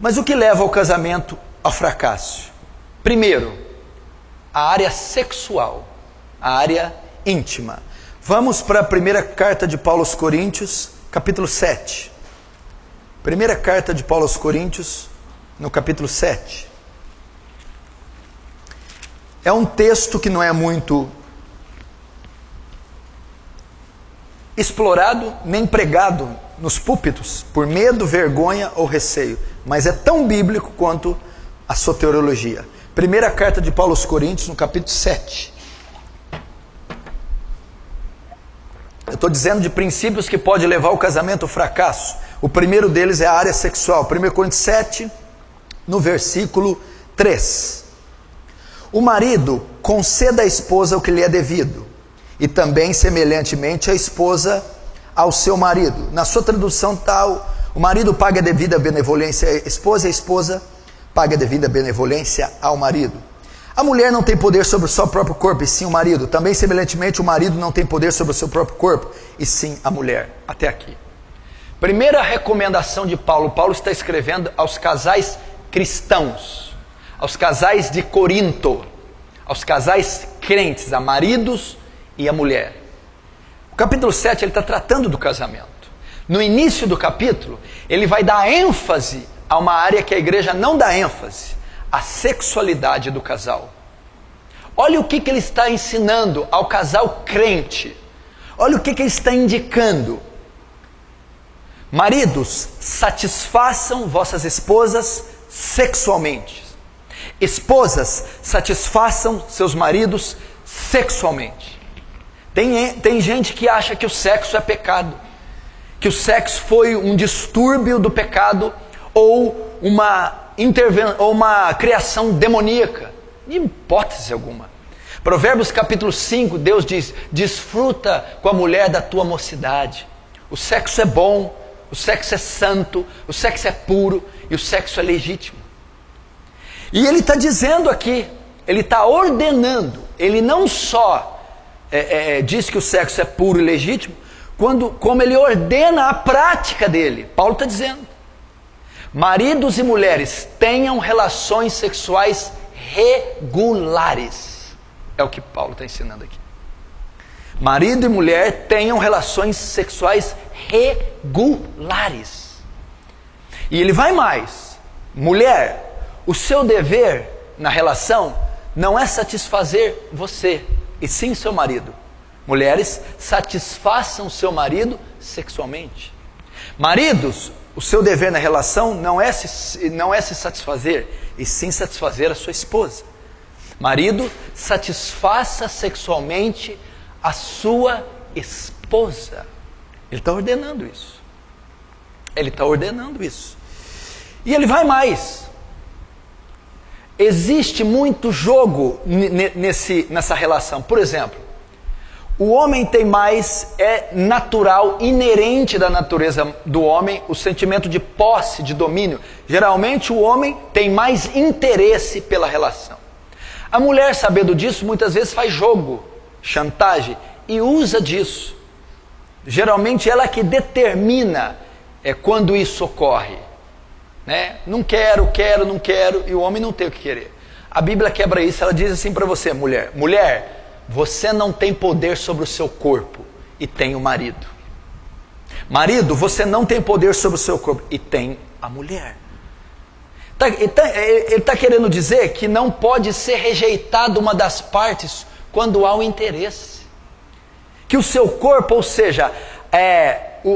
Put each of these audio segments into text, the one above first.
Mas o que leva ao casamento ao fracasso? Primeiro, a área sexual, a área íntima. Vamos para a primeira carta de Paulo aos Coríntios, capítulo 7. Primeira carta de Paulo aos Coríntios, no capítulo 7. É um texto que não é muito explorado nem pregado nos púlpitos, por medo, vergonha ou receio, mas é tão bíblico quanto a soteriologia. Primeira carta de Paulo aos Coríntios, no capítulo 7. Eu estou dizendo de princípios que pode levar ao casamento ao fracasso. O primeiro deles é a área sexual. 1 Coríntios 7, no versículo 3. O marido conceda à esposa o que lhe é devido, e também semelhantemente a esposa ao seu marido. Na sua tradução tal, o marido paga a devida benevolência à esposa, e a esposa paga a devida benevolência ao marido. A mulher não tem poder sobre o seu próprio corpo, e sim o marido. Também semelhantemente o marido não tem poder sobre o seu próprio corpo, e sim a mulher. Até aqui. Primeira recomendação de Paulo. Paulo está escrevendo aos casais cristãos, aos casais de Corinto, aos casais crentes, a maridos e a mulher. O capítulo 7 ele está tratando do casamento. No início do capítulo, ele vai dar ênfase a uma área que a igreja não dá ênfase: a sexualidade do casal. Olha o que ele está ensinando ao casal crente. Olha o que ele está indicando. Maridos, satisfaçam vossas esposas sexualmente. Esposas, satisfaçam seus maridos sexualmente. Tem gente que acha que o sexo é pecado, que o sexo foi um distúrbio do pecado ou uma criação demoníaca. De hipótese alguma. Provérbios capítulo 5, Deus diz: desfruta com a mulher da tua mocidade. O sexo é bom, o sexo é santo, o sexo é puro e o sexo é legítimo. E ele está dizendo aqui, ele está ordenando, ele não só diz que o sexo é puro e legítimo, como ele ordena a prática dele. Paulo está dizendo: maridos e mulheres tenham relações sexuais regulares. É o que Paulo está ensinando aqui. Marido e mulher tenham relações sexuais regulares. E ele vai mais: mulher, o seu dever na relação não é satisfazer você, e sim seu marido. Mulheres, satisfaçam seu marido sexualmente. Maridos, o seu dever na relação não é se satisfazer, e sim satisfazer a sua esposa. Marido, satisfaça sexualmente a sua esposa. Ele está ordenando isso. Ele está ordenando isso. E ele vai mais. Existe muito jogo nessa relação. Por exemplo, o homem tem mais, é natural, inerente da natureza do homem, o sentimento de posse, de domínio. Geralmente o homem tem mais interesse pela relação. A mulher, sabendo disso, muitas vezes faz jogo, chantagem, e usa disso. Geralmente ela que determina quando isso ocorre. Né? Não quero, não quero, e o homem não tem o que querer. A Bíblia quebra isso, ela diz assim para você, mulher: mulher, você não tem poder sobre o seu corpo, e tem o marido. Marido, você não tem poder sobre o seu corpo, e tem a mulher. Ele está querendo dizer que não pode ser rejeitada uma das partes quando há um interesse. Que o seu corpo, ou seja,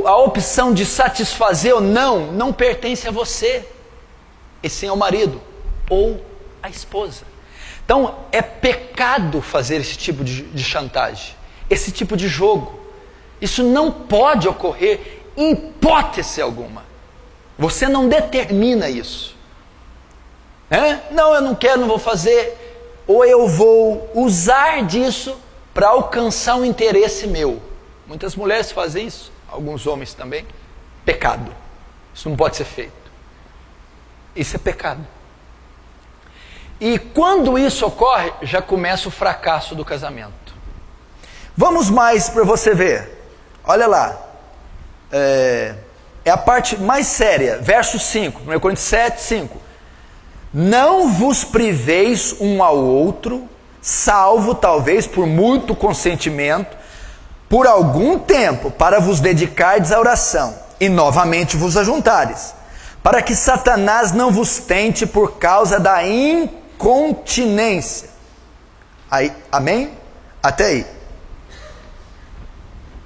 a opção de satisfazer ou não pertence a você, e sim ao marido ou à esposa. Então é pecado fazer esse tipo de chantagem, esse tipo de jogo. Isso não pode ocorrer em hipótese alguma. Você não determina isso. Não, eu não quero, não vou fazer, ou eu vou usar disso para alcançar um interesse meu. Muitas mulheres fazem isso, alguns homens também. Pecado. Isso não pode ser feito. Isso é pecado. E quando isso ocorre, já começa o fracasso do casamento. Vamos mais para você ver. Olha lá. é a parte mais séria, verso 5, 1 Coríntios 7, 5. Não vos priveis um ao outro, salvo talvez por muito consentimento, por algum tempo, para vos dedicardes à oração, e novamente vos ajuntares, para que Satanás não vos tente por causa da incontinência. Aí, amém? Até aí.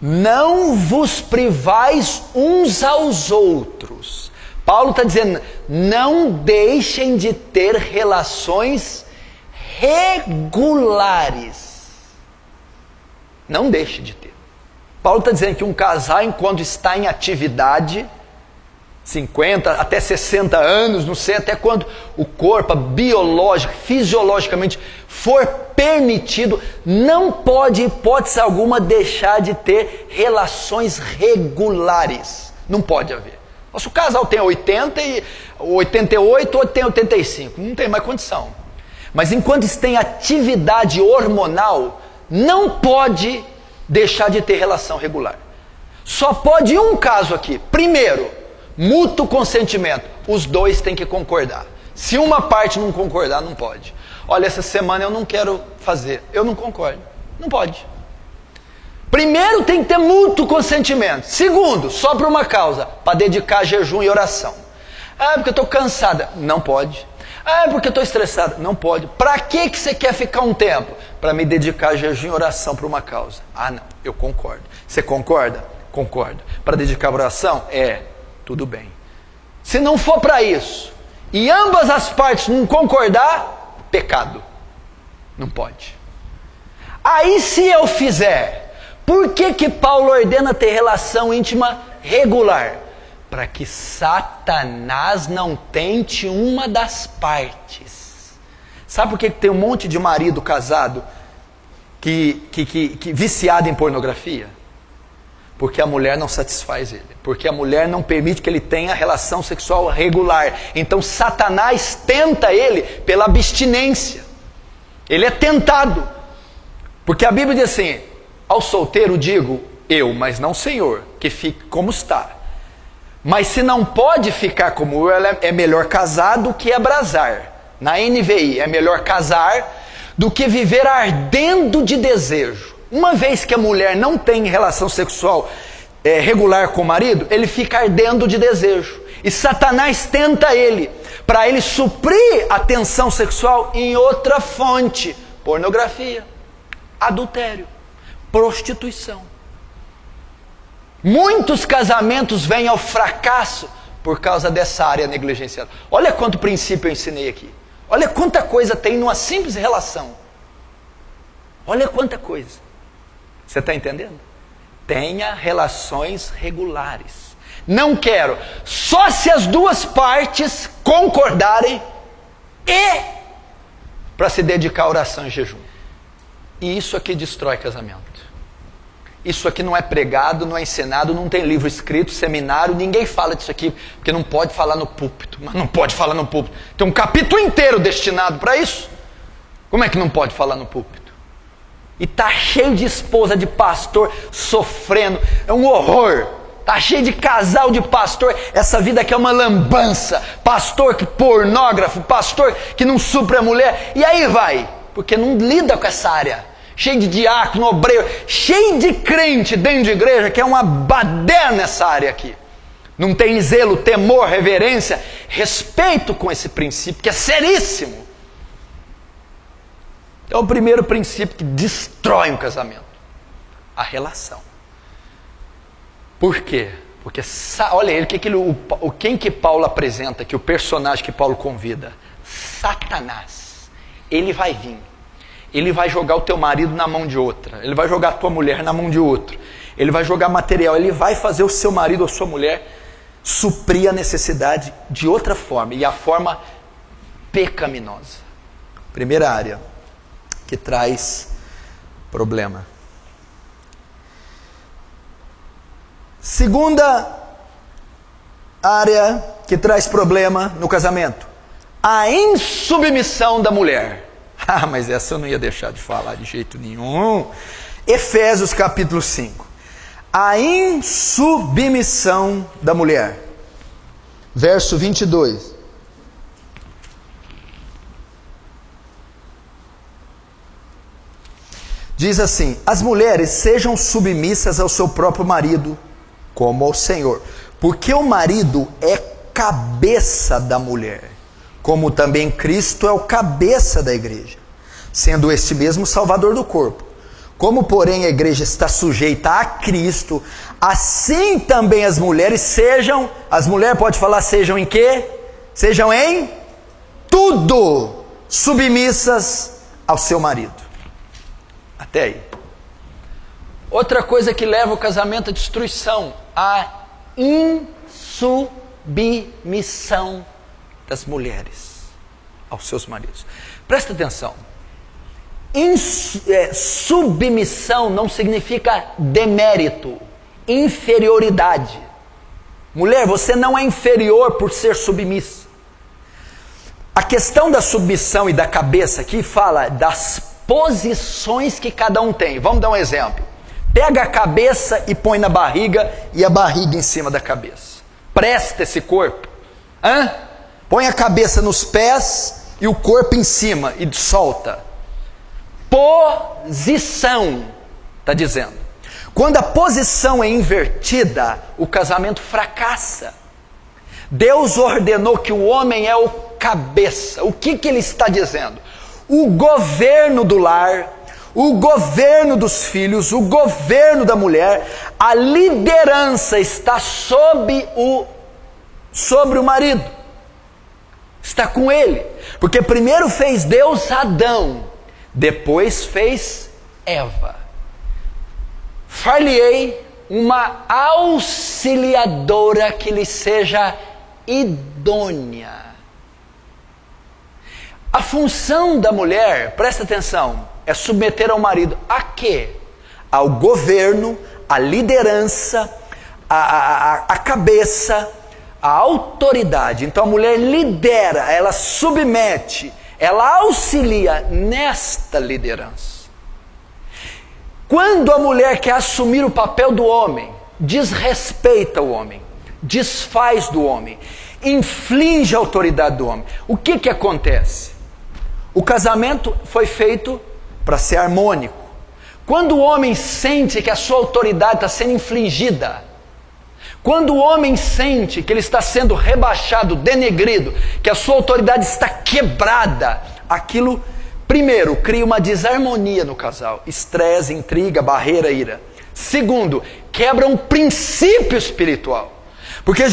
Não vos privais uns aos outros. Paulo está dizendo, não deixem de ter relações regulares. Não deixe de ter. Paulo está dizendo que um casal, enquanto está em atividade, 50 até 60 anos, não sei até quando o corpo biológico, fisiologicamente for permitido, não pode, em hipótese alguma, deixar de ter relações regulares. Não pode haver. Se o casal tem 80 e 88 ou tem 85, não tem mais condição. Mas enquanto está em atividade hormonal, não pode deixar de ter relação regular. Só pode um caso aqui. Primeiro, mútuo consentimento. Os dois têm que concordar. Se uma parte não concordar, não pode. Olha, essa semana eu não quero fazer. Eu não concordo. Não pode. Primeiro, tem que ter mútuo consentimento. Segundo, só por uma causa, para dedicar jejum e oração. Ah, porque eu estou cansada. Não pode. Ah, porque eu estou estressada. Não pode. Para que você quer ficar um tempo? Para me dedicar jejum e oração por uma causa. Ah, não. Eu concordo. Você concorda? Concordo. Para dedicar oração? Tudo bem. Se não for para isso, e ambas as partes não concordar, pecado. Não pode. Aí se eu fizer, por que Paulo ordena ter relação íntima regular? Para que Satanás não tente uma das partes. Sabe por que tem um monte de marido casado que viciado em pornografia? Porque a mulher não satisfaz ele. Porque a mulher não permite que ele tenha relação sexual regular. Então Satanás tenta ele pela abstinência. Ele é tentado. Porque a Bíblia diz assim, ao solteiro digo, eu, mas não Senhor, que fique como está. Mas se não pode ficar como eu, é melhor casar do que abrasar. Na NVI, é melhor casar do que viver ardendo de desejo. Uma vez que a mulher não tem relação sexual regular com o marido, ele fica ardendo de desejo. E Satanás tenta ele, para ele suprir a tensão sexual em outra fonte. Pornografia, adultério, prostituição. Muitos casamentos vêm ao fracasso por causa dessa área negligenciada. Olha quanto princípio eu ensinei aqui. Olha quanta coisa tem numa simples relação. Olha quanta coisa. Você está entendendo? Tenha relações regulares. Não quero. Só se as duas partes concordarem e para se dedicar à oração e jejum. E isso aqui destrói casamento. Isso aqui não é pregado, não é ensinado, não tem livro escrito, seminário, ninguém fala disso aqui, porque não pode falar no púlpito. Mas não pode falar no púlpito. Tem um capítulo inteiro destinado para isso. Como é que não pode falar no púlpito? E está cheio de esposa de pastor sofrendo, é um horror. Está cheio de casal de pastor, essa vida aqui é uma lambança. Pastor que pornógrafo, pastor que não supre a mulher. E aí vai, porque não lida com essa área. Cheio de diácono, obreiro, cheio de crente dentro de igreja, que é uma baderna nessa área aqui. Não tem zelo, temor, reverência, respeito com esse princípio, que é seríssimo. É o primeiro princípio que destrói um casamento. A relação. Por quê? Porque, olha ele, quem que Paulo apresenta aqui, o personagem que Paulo convida? Satanás. Ele vai vir. Ele vai jogar o teu marido na mão de outra. Ele vai jogar a tua mulher na mão de outro. Ele vai jogar material. Ele vai fazer o seu marido ou sua mulher suprir a necessidade de outra forma. E a forma pecaminosa. Primeira área que traz problema. Segunda área que traz problema no casamento. A insubmissão da mulher. Ah, mas essa eu não ia deixar de falar de jeito nenhum. Efésios capítulo 5. a insubmissão da mulher. Verso 22. Diz assim: as mulheres sejam submissas ao seu próprio marido, como ao Senhor, porque o marido é cabeça da mulher, como também Cristo é o cabeça da igreja, sendo este mesmo Salvador do corpo. Como, porém, a igreja está sujeita a Cristo, assim também as mulheres sejam, as mulheres pode falar sejam em quê? Sejam em tudo submissas ao seu marido. Até aí. Outra coisa que leva o casamento à destruição, a insubmissão das mulheres aos seus maridos. Presta atenção. Submissão não significa demérito, inferioridade. Mulher, você não é inferior por ser submissa. A questão da submissão e da cabeça aqui fala das posições que cada um tem. Vamos dar um exemplo. Pega a cabeça e põe na barriga e a barriga em cima da cabeça. Presta esse corpo. Põe a cabeça nos pés e o corpo em cima e solta. Posição, está dizendo. Quando a posição é invertida, o casamento fracassa. Deus ordenou que o homem é o cabeça. O que ele está dizendo? O governo do lar, o governo dos filhos, o governo da mulher, a liderança está sobre o marido. Está com ele. Porque primeiro fez Deus Adão, depois fez Eva. Far-lhe-ei uma auxiliadora que lhe seja idônea. A função da mulher, presta atenção, é submeter ao marido a quê? Ao governo, à liderança, à cabeça, à autoridade. Então a mulher lidera, ela submete, ela auxilia nesta liderança. Quando a mulher quer assumir o papel do homem, desrespeita o homem, desfaz do homem, inflige a autoridade do homem, o que acontece? O casamento foi feito para ser harmônico. Quando o homem sente que a sua autoridade está sendo infligida, quando o homem sente que ele está sendo rebaixado, denegrido, que a sua autoridade está quebrada, aquilo, primeiro, cria uma desarmonia no casal. Estresse, intriga, barreira, ira. Segundo, quebra um princípio espiritual. Porque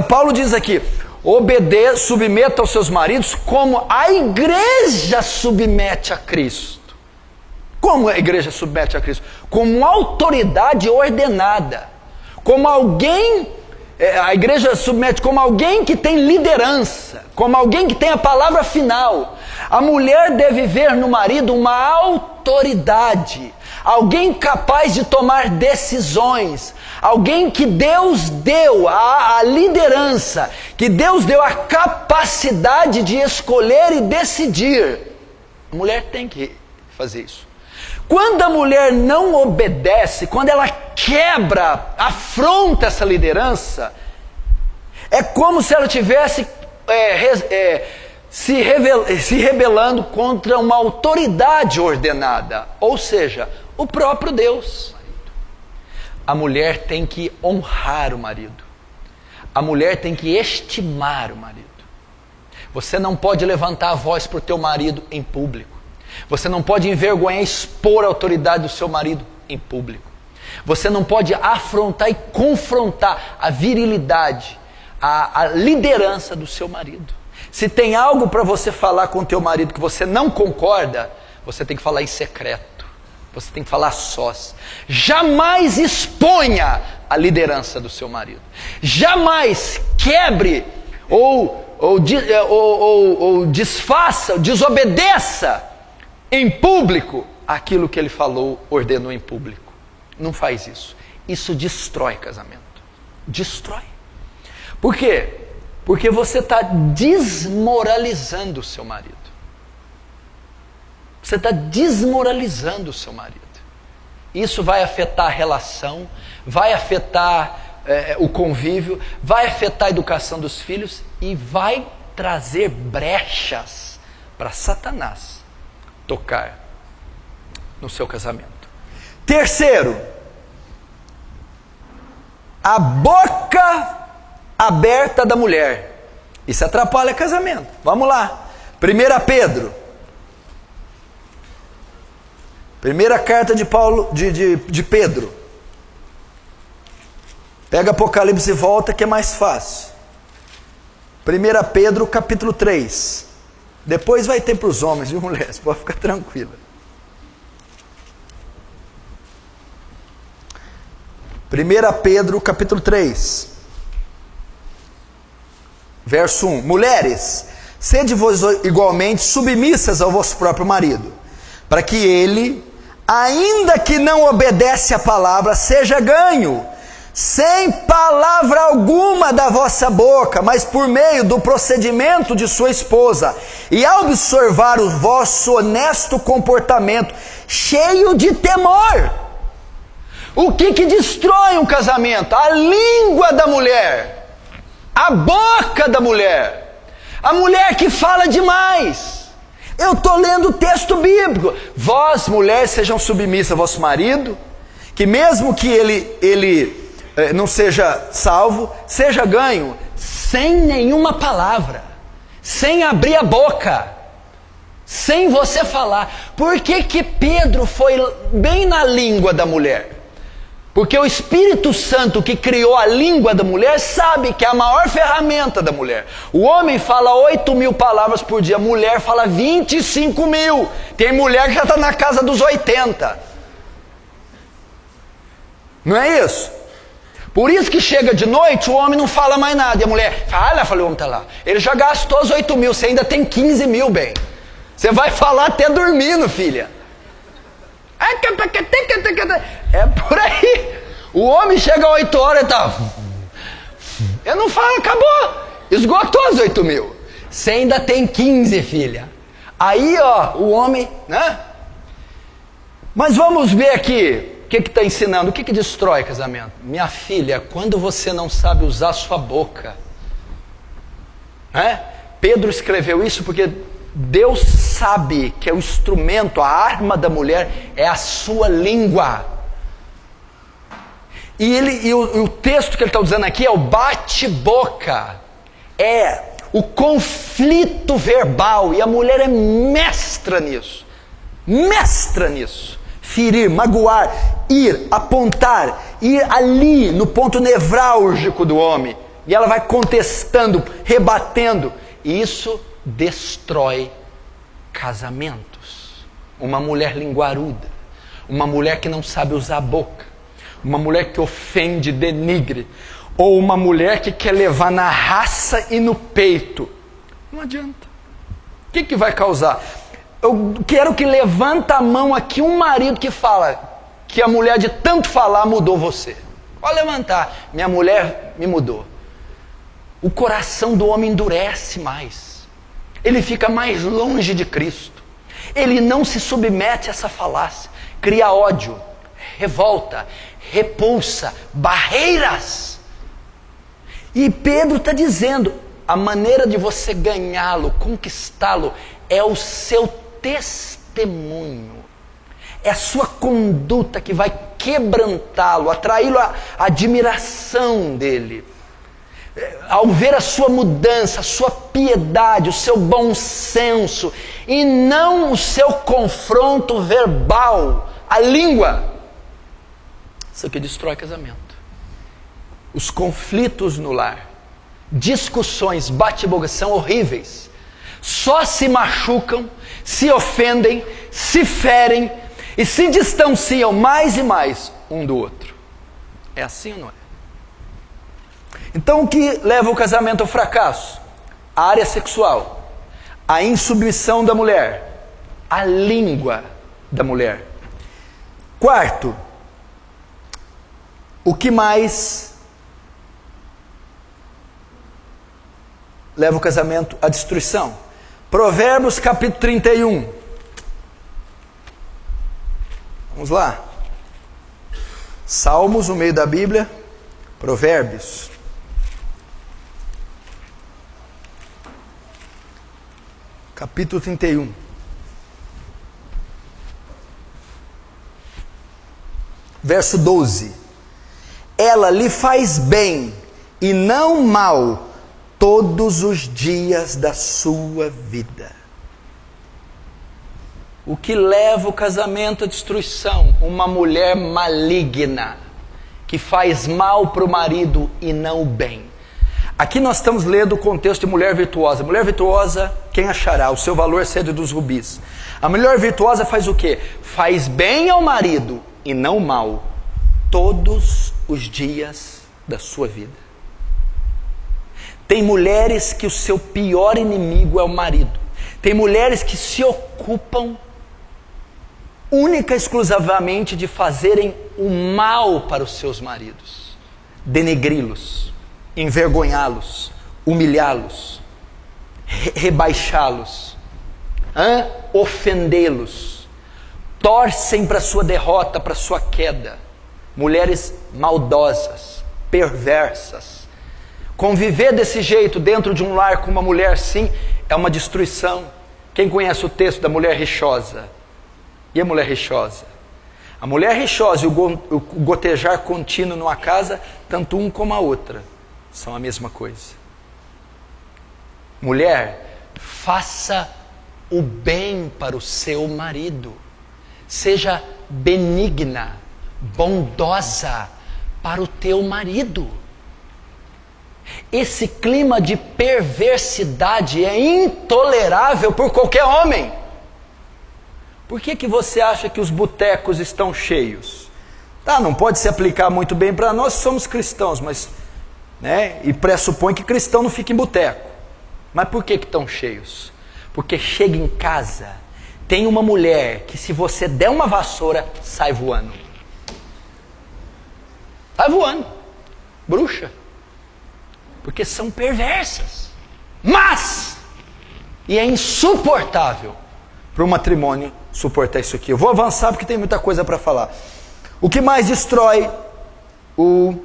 Paulo diz aqui, submeta aos seus maridos como a igreja submete a Cristo. Como a igreja submete a Cristo? Como autoridade ordenada. Como alguém, a igreja submete como alguém que tem liderança, como alguém que tem a palavra final. A mulher deve ver no marido uma autoridade, alguém capaz de tomar decisões, alguém que Deus deu a liderança, que Deus deu a capacidade de escolher e decidir. A mulher tem que fazer isso. Quando a mulher não obedece, quando ela quebra, afronta essa liderança, é como se ela tivesse se rebelando contra uma autoridade ordenada, ou seja, o próprio Deus. A mulher tem que honrar o marido. A mulher tem que estimar o marido. Você não pode levantar a voz para o teu marido em público. Você não pode envergonhar e expor a autoridade do seu marido em público. Você não pode afrontar e confrontar a virilidade, a liderança do seu marido. Se tem algo para você falar com o teu marido que você não concorda, você tem que falar em secreto. Você tem que falar sós. Jamais exponha a liderança do seu marido. Jamais quebre ou desfaça, desobedeça em público aquilo que ele falou, ordenou em público. Não faz isso. Isso destrói casamento. Destrói. Por quê? Porque você está desmoralizando o seu marido. Você está desmoralizando o seu marido. Isso vai afetar a relação, vai afetar o convívio, vai afetar a educação dos filhos e vai trazer brechas para Satanás tocar no seu casamento. Terceiro, a boca aberta da mulher. Isso atrapalha casamento. Vamos lá. 1 Pedro. Primeira carta de Paulo, de Pedro. Pega Apocalipse e volta que é mais fácil. 1 Pedro capítulo 3. Depois vai ter para os homens e mulheres, pode ficar tranquila. 1 Pedro capítulo 3. Verso 1. Mulheres, sede vos igualmente submissas ao vosso próprio marido, para que ele, ainda que não obedece à palavra, seja ganho, sem palavra alguma da vossa boca, mas por meio do procedimento de sua esposa, e ao observar o vosso honesto comportamento, cheio de temor. O que destrói um casamento? A língua da mulher, a boca da mulher, a mulher que fala demais. Eu estou lendo o texto bíblico. Vós, mulheres, sejam submissas ao vosso marido, que mesmo que ele não seja salvo, seja ganho, sem nenhuma palavra, sem abrir a boca, sem você falar. Por que Pedro foi bem na língua da mulher? Porque o Espírito Santo que criou a língua da mulher sabe que é a maior ferramenta da mulher. O homem fala 8.000 palavras por dia, a mulher fala 25.000. Tem mulher que já está na casa dos 80. Não é isso? Por isso que chega de noite, o homem não fala mais nada. E a mulher fala, o homem está lá. Ele já gastou os 8.000, você ainda tem 15.000, bem. Você vai falar até dormindo, filha. É por aí. O homem chega às 8 horas e tá. Eu não falo, acabou. Esgotou os 8.000. Você ainda tem 15, filha. Aí, o homem, né? Mas vamos ver aqui. O que está ensinando? O que destrói casamento? Minha filha, quando você não sabe usar sua boca. Pedro escreveu isso porque Deus sabe que é o instrumento, a arma da mulher é a sua língua. E o texto que ele está usando aqui é o bate-boca. É o conflito verbal. E a mulher é mestra nisso. Mestra nisso. Ferir, magoar, ir, apontar, ir ali no ponto nevrálgico do homem. E ela vai contestando, rebatendo. E isso destrói casamentos. Uma mulher linguaruda, uma mulher que não sabe usar a boca, uma mulher que ofende, denigre, ou uma mulher que quer levar na raça e no peito. Não adianta. O que vai causar? Eu quero que levanta a mão aqui um marido que fala que a mulher de tanto falar mudou você. Pode levantar. Minha mulher me mudou. O coração do homem endurece mais. Ele fica mais longe de Cristo. Ele não se submete a essa falácia. Cria ódio, revolta, repulsa, barreiras. E Pedro está dizendo, a maneira de você ganhá-lo, conquistá-lo, é o seu testemunho. É a sua conduta que vai quebrantá-lo, atraí-lo à admiração dele. Ao ver a sua mudança, a sua piedade, o seu bom senso, e não o seu confronto verbal, a língua. Isso que destrói casamento. Os conflitos no lar, discussões, bate-boca são horríveis. Só se machucam, se ofendem, se ferem e se distanciam mais e mais um do outro. É assim ou não é? Então o que leva o casamento ao fracasso? A área sexual, a insubmissão da mulher, a língua da mulher. Quarto, o que mais leva o casamento à destruição? Provérbios capítulo 31. Vamos lá. Salmos no meio da Bíblia, Provérbios. Capítulo 31. Verso 12. Ela lhe faz bem e não mal todos os dias da sua vida. O que leva o casamento à destruição? Uma mulher maligna, que faz mal para o marido e não o bem. Aqui nós estamos lendo o contexto de mulher virtuosa. Mulher virtuosa, quem achará? O seu valor excede dos rubis. A mulher virtuosa faz o quê? Faz bem ao marido e não mal todos os dias da sua vida. Tem mulheres que o seu pior inimigo é o marido. Tem mulheres que se ocupam única e exclusivamente de fazerem o mal para os seus maridos, denegri-los, envergonhá-los, humilhá-los, rebaixá-los, ofendê-los, torcem para a sua derrota, para a sua queda. Mulheres maldosas, perversas. Conviver desse jeito dentro de um lar com uma mulher assim é uma destruição. Quem conhece o texto da mulher rixosa? E a mulher rixosa? A mulher rixosa e o gotejar contínuo numa casa, tanto um como a outra, são a mesma coisa. Mulher, faça o bem para o seu marido. Seja benigna, bondosa para o teu marido. Esse clima de perversidade é intolerável por qualquer homem. Por que você acha que os botecos estão cheios? Tá, não pode se aplicar muito bem para nós, somos cristãos, mas, né, e pressupõe que cristão não fica em boteco. Mas por que estão cheios? Porque chega em casa, tem uma mulher que se você der uma vassoura, sai voando. Sai voando. Bruxa. Porque são perversas. Mas, e é insuportável para o matrimônio suportar isso aqui. Eu vou avançar porque tem muita coisa para falar. O que mais destrói o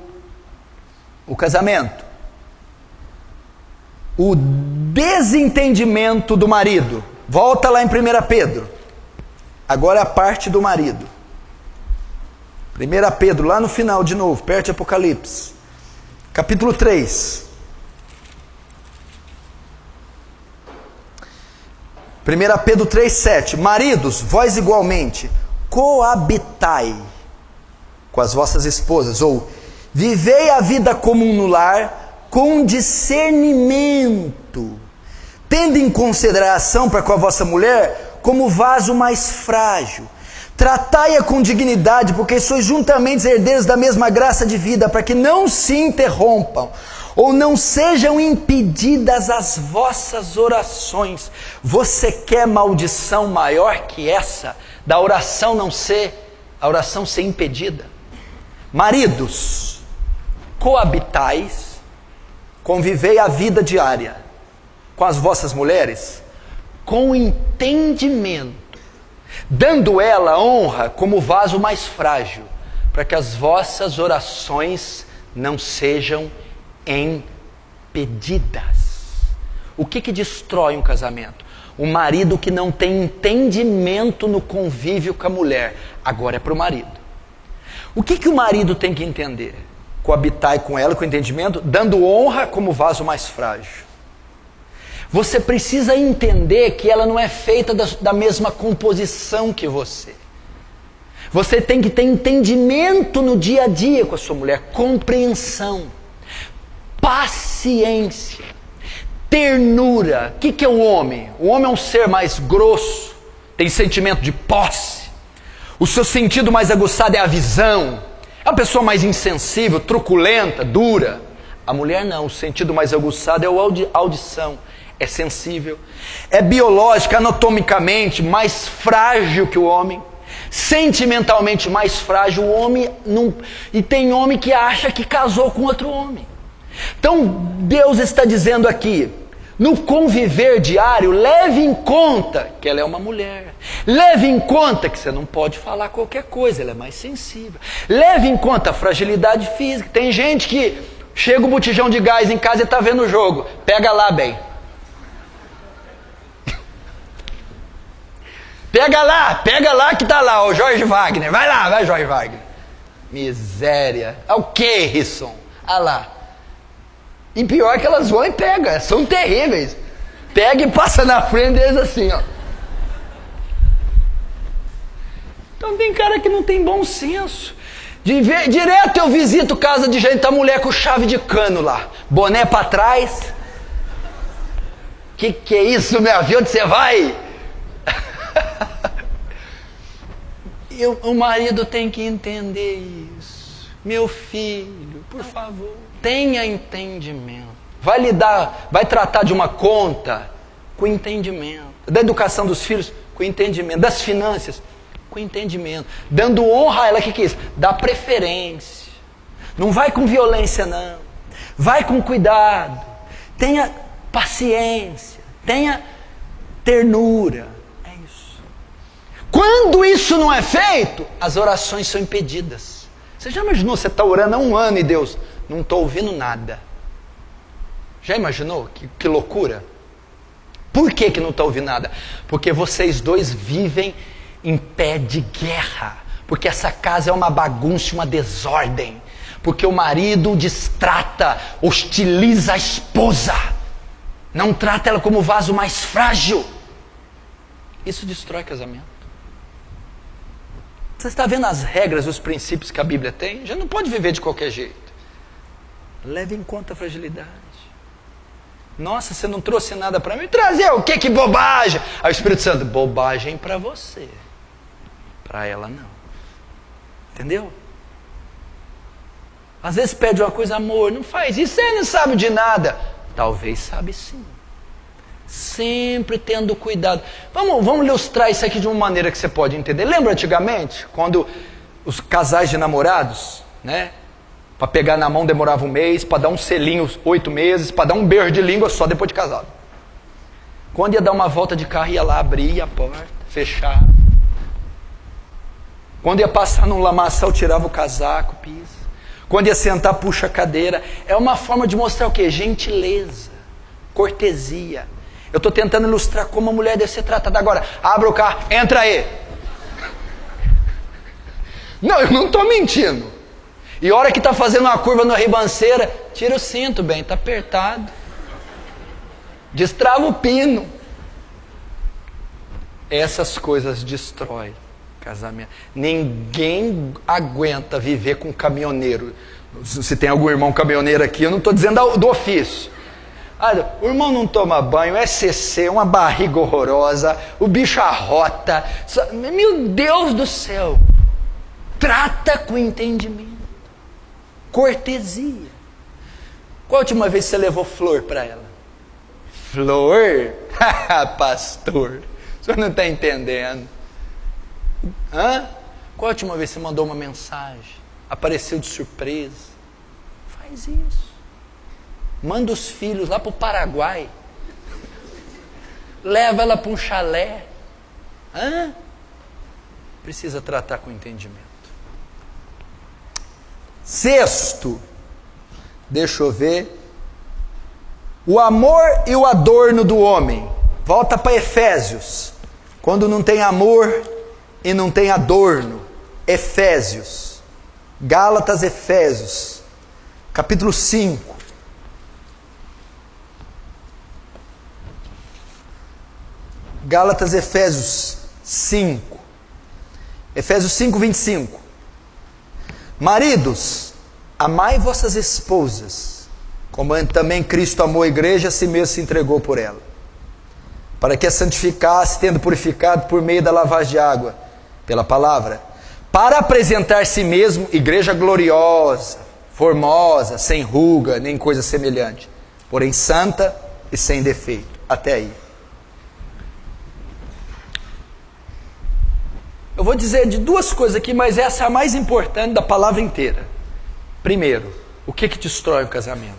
casamento? O desentendimento do marido. Volta lá em 1 Pedro. Agora é a parte do marido. 1 Pedro, lá no final de novo, perto de Apocalipse. Capítulo 3. 1 Pedro 3,7. Maridos, vós igualmente coabitai com as vossas esposas, ou vivei a vida comum no lar com discernimento, tendo em consideração para com a vossa mulher como vaso mais frágil. Tratai-a com dignidade, porque sois juntamente herdeiros da mesma graça de vida, para que não se interrompam ou não sejam impedidas as vossas orações. Você quer maldição maior que essa, da oração não ser, a oração ser impedida? Maridos, coabitais, convivei a vida diária com as vossas mulheres, com entendimento, dando ela honra como vaso mais frágil, para que as vossas orações não sejam impedidas. O que destrói um casamento? O marido que não tem entendimento no convívio com a mulher. Agora é para o marido. O que o marido tem que entender? Coabitar com ela com entendimento, dando honra como vaso mais frágil. Você precisa entender que ela não é feita da mesma composição que você. Você tem que ter entendimento no dia a dia com a sua mulher, compreensão, paciência, ternura. O que é o homem? O homem é um ser mais grosso, tem sentimento de posse. O seu sentido mais aguçado é a visão. É uma pessoa mais insensível, truculenta, dura. A mulher não, o sentido mais aguçado é a audição. É sensível, é biológica, anatomicamente mais frágil que o homem, sentimentalmente mais frágil o homem, e tem homem que acha que casou com outro homem. Então Deus está dizendo aqui, No conviver diário, leve em conta que ela é uma mulher. Leve em conta que você não pode falar qualquer coisa, ela é mais sensível. Leve em conta a fragilidade física. Tem gente que chega o botijão de gás em casa e está vendo o jogo. Pega lá, bem. Pega lá que está lá, o Jorge Wagner. Vai lá, vai Jorge Wagner. Miséria. É o que, Risson? Ah lá. E pior que elas vão e pegam, são terríveis. Pega e passa na frente deles assim, ó. Então tem cara que não tem bom senso. Direto eu visito casa de gente, tá mulher com chave de cano lá, boné pra trás. Que é isso, minha filha? Onde você vai? O marido tem que entender isso. Meu filho, por favor, tenha entendimento. Vai tratar de uma conta com entendimento. Da educação dos filhos, com entendimento. Das finanças, com entendimento. Dando honra a ela, que é isso? Dá preferência. Não vai com violência, não. Vai com cuidado. Tenha paciência. Tenha ternura. É isso. Quando isso não é feito, as orações são impedidas. Você já imaginou, você está orando há 1 ano e Deus, não estou ouvindo nada. Já imaginou? Que loucura. Por que não está ouvindo nada? Porque vocês dois vivem em pé de guerra. Porque essa casa é uma bagunça, uma desordem. Porque o marido destrata, hostiliza a esposa. Não trata ela como o vaso mais frágil. Isso destrói casamento. Você está vendo as regras, os princípios que a Bíblia tem? Já não pode viver de qualquer jeito. Leve em conta a fragilidade. Nossa, você não trouxe nada para mim? Trazer o quê? Que bobagem! Aí o Espírito Santo, bobagem para você. Para ela não. Entendeu? Às vezes pede uma coisa, amor, não faz isso, você não sabe de nada. Talvez sabe sim. Sempre tendo cuidado. Vamos ilustrar isso aqui de uma maneira que você pode entender. Lembra antigamente, quando os casais de namorados, né? Para pegar na mão demorava 1 mês, para dar um selinho 8 meses, para dar um beijo de língua só depois de casado. Quando ia dar uma volta de carro, ia lá, abria a porta, fechava. Quando ia passar num lamaçal, tirava o casaco, pisa. Quando ia sentar, puxa a cadeira. É uma forma de mostrar o quê? Gentileza, cortesia. Eu estou tentando ilustrar como a mulher deve ser tratada. Agora, abra o carro, entra aí. Não, eu não estou mentindo. E a hora que está fazendo uma curva na ribanceira, tira o cinto, bem, está apertado. Destrava o pino. Essas coisas destroem casamento. Ninguém aguenta viver com caminhoneiro. Se tem algum irmão caminhoneiro aqui, eu não estou dizendo do ofício. O irmão não toma banho, é CC, uma barriga horrorosa, o bicho arrota. Meu Deus do céu! Trata com entendimento, cortesia. Qual a última vez que você levou flor para ela? Flor? Pastor, o senhor não está entendendo. Qual a última vez que você mandou uma mensagem? Apareceu de surpresa? Faz isso. Manda os filhos lá para o Paraguai. Leva ela para um chalé. Precisa tratar com entendimento. Sexto, deixa eu ver. O amor e o adorno do homem. Volta para Efésios. Quando não tem amor e não tem adorno. Efésios. Gálatas, Efésios. Capítulo 5. Gálatas, Efésios 5. Efésios 5, 25. Maridos, amai vossas esposas, como também Cristo amou a igreja, a si mesmo se entregou por ela, para que a santificasse, tendo purificado por meio da lavagem de água, pela palavra, para apresentar si mesmo igreja gloriosa, formosa, sem ruga, nem coisa semelhante, porém santa e sem defeito. Até aí. Eu vou dizer de 2 coisas aqui, mas essa é a mais importante da palavra inteira. Primeiro, o que destrói o casamento?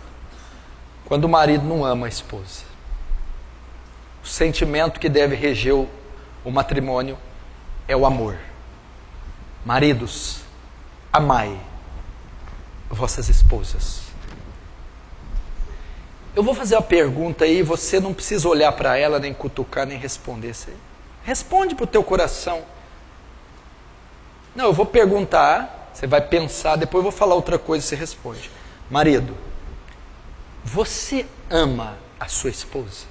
Quando o marido não ama a esposa. O sentimento que deve reger o matrimônio é o amor. Maridos, amai vossas esposas. Eu vou fazer uma pergunta aí, você não precisa olhar para ela, nem cutucar, nem responder. Você responde para o teu coração. Não, eu vou perguntar, você vai pensar, depois eu vou falar outra coisa e você responde. Marido, você ama a sua esposa?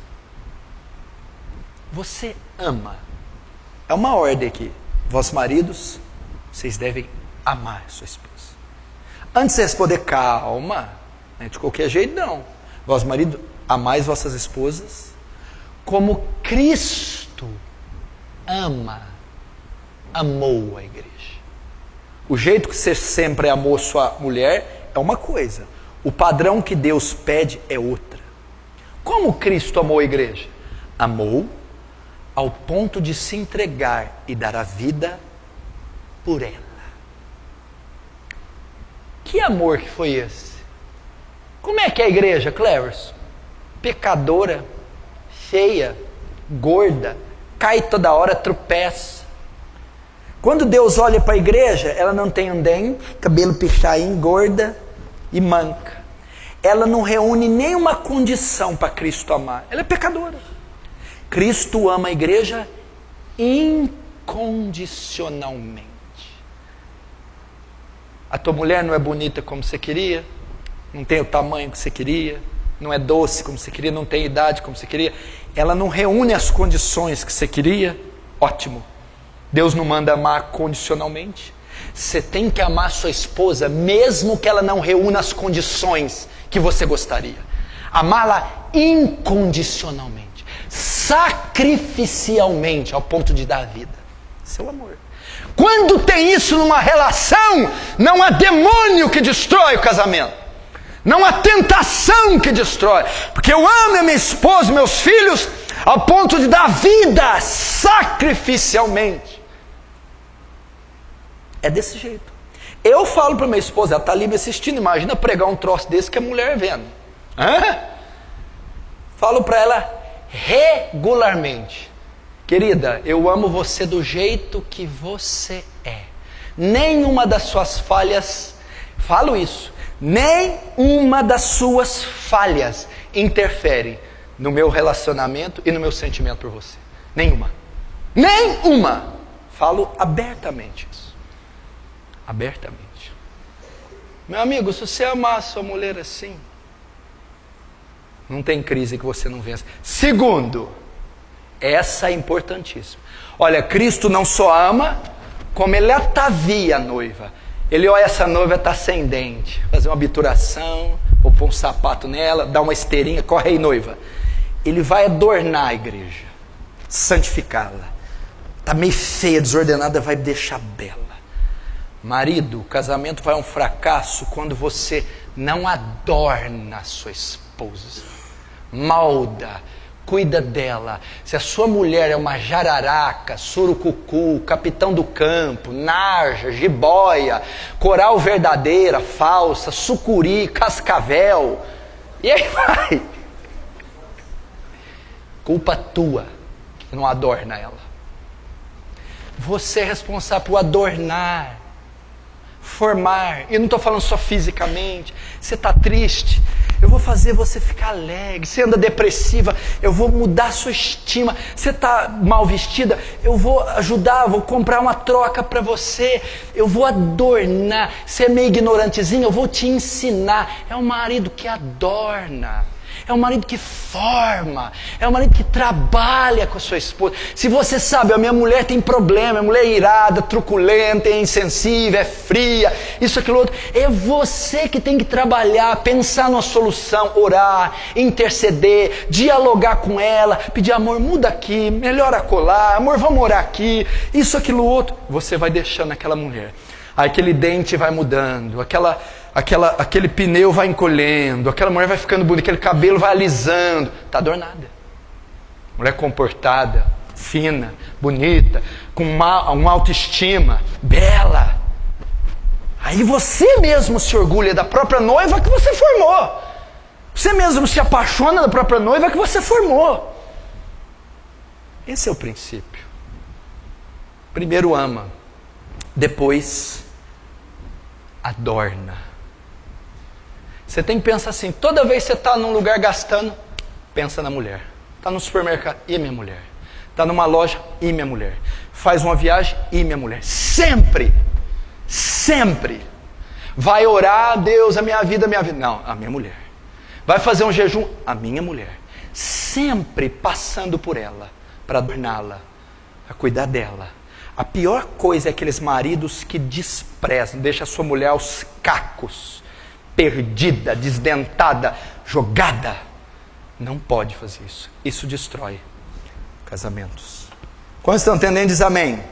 Você ama? É uma ordem aqui. Vós maridos, vocês devem amar a sua esposa. Antes de responder, calma, de qualquer jeito não. Vós maridos, amais vossas esposas como Cristo amou a igreja. O jeito que você sempre amou sua mulher é uma coisa. O padrão que Deus pede é outra. Como Cristo amou a igreja? Amou ao ponto de se entregar e dar a vida por ela. Que amor que foi esse? Como é que é a igreja, Cleverson? Pecadora, feia, gorda, cai toda hora, tropeça. Quando Deus olha para a igreja, ela não tem um dente, cabelo pichain, gorda e manca. Ela não reúne nenhuma condição para Cristo amar. Ela é pecadora. Cristo ama a igreja incondicionalmente. A tua mulher não é bonita como você queria, não tem o tamanho que você queria, não é doce como você queria, não tem idade como você queria, ela não reúne as condições que você queria, ótimo. Deus não manda amar condicionalmente. Você tem que amar sua esposa, mesmo que ela não reúna as condições que você gostaria. Amá-la incondicionalmente, sacrificialmente, ao ponto de dar a vida. Seu amor. Quando tem isso numa relação, não há demônio que destrói o casamento. Não há tentação que destrói. Porque eu amo a minha esposa, meus filhos, ao ponto de dar vida sacrificialmente. É desse jeito. Eu falo para minha esposa, ela está ali me assistindo, imagina pregar um troço desse que a mulher vendo. Falo para ela regularmente. Querida, eu amo você do jeito que você é. Nenhuma das suas falhas, falo isso, nenhuma das suas falhas interfere no meu relacionamento e no meu sentimento por você. Nenhuma. Nenhuma. Falo abertamente isso. Abertamente. Meu amigo, se você amar a sua mulher assim, não tem crise que você não vença. Segundo, essa é importantíssima. Olha, Cristo não só ama, como ele atavia a noiva. Ele olha, essa noiva está sem dente, fazer uma obturação, vou pôr um sapato nela, dar uma esteirinha, corre aí, noiva. Ele vai adornar a igreja, santificá-la. Está meio feia, desordenada, vai deixar bela. Marido, o casamento vai a um fracasso quando você não adorna a sua esposa. Molda, cuida dela. Se a sua mulher é uma jararaca, surucucu, capitão do campo, narja, jiboia, coral verdadeira, falsa, sucuri, cascavel, e aí vai. Culpa tua que não adorna ela. Você é responsável por adornar, formar. E eu não estou falando só fisicamente. Você está triste, eu vou fazer você ficar alegre. Você anda depressiva, eu vou mudar a sua estima. Você está mal vestida, eu vou ajudar, vou comprar uma troca para você. Eu vou adornar. Você é meio ignorantezinho, eu vou te ensinar. É um marido que adorna. É um marido que forma, é um marido que trabalha com a sua esposa. Se você sabe, a minha mulher tem problema, a mulher é irada, truculenta, é insensível, é fria, isso, aquilo, outro. É você que tem que trabalhar, pensar numa solução, orar, interceder, dialogar com ela, pedir, amor, muda aqui, melhora acolá, amor, vamos orar aqui, isso, aquilo, outro. Você vai deixando aquela mulher. Aí aquele dente vai mudando, aquele pneu vai encolhendo, aquela mulher vai ficando bonita, aquele cabelo vai alisando. Está adornada. Mulher comportada, fina, bonita, com uma autoestima, bela. Aí você mesmo se orgulha da própria noiva que você formou. Você mesmo se apaixona da própria noiva que você formou. Esse é o princípio. Primeiro ama, depois adorna. Você tem que pensar assim, toda vez que você está num lugar gastando, pensa na mulher. Está no supermercado, e minha mulher. Está numa loja, e minha mulher. Faz uma viagem, e minha mulher. Sempre, sempre. Vai orar, Deus, a minha vida, Não, a minha mulher. Vai fazer um jejum, a minha mulher. Sempre passando por ela, para adorná-la, para cuidar dela. A pior coisa é aqueles maridos que desprezam, deixam a sua mulher aos cacos, perdida, desdentada, jogada. Não pode fazer isso. Isso destrói casamentos. Quantos estão entendendo? Diz amém.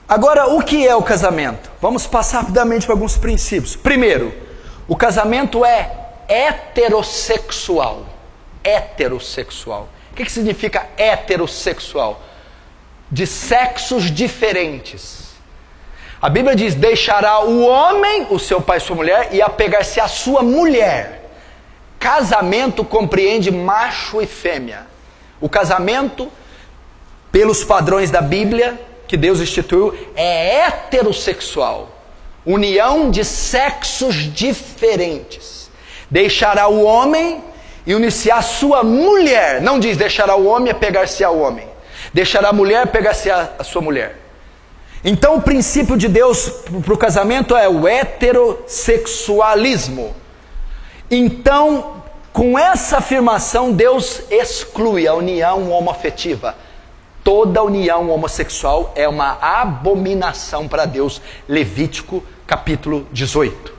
Agora, o que é o casamento? Vamos passar rapidamente para alguns princípios. Primeiro, o casamento é heterossexual. Heterossexual. O que significa heterossexual? De sexos diferentes. A Bíblia diz, deixará o homem, o seu pai e sua mulher, e apegar-se à sua mulher. Casamento compreende macho e fêmea. O casamento, pelos padrões da Bíblia, que Deus instituiu, é heterossexual. União de sexos diferentes. Deixará o homem e unir-se à sua mulher. Não diz deixará o homem e apegar-se ao homem. Deixará a mulher e pegar-se à sua mulher. Então o princípio de Deus para o casamento é o heterossexualismo. Então, com essa afirmação, Deus exclui a união homoafetiva. Toda união homossexual é uma abominação para Deus. Levítico capítulo 18.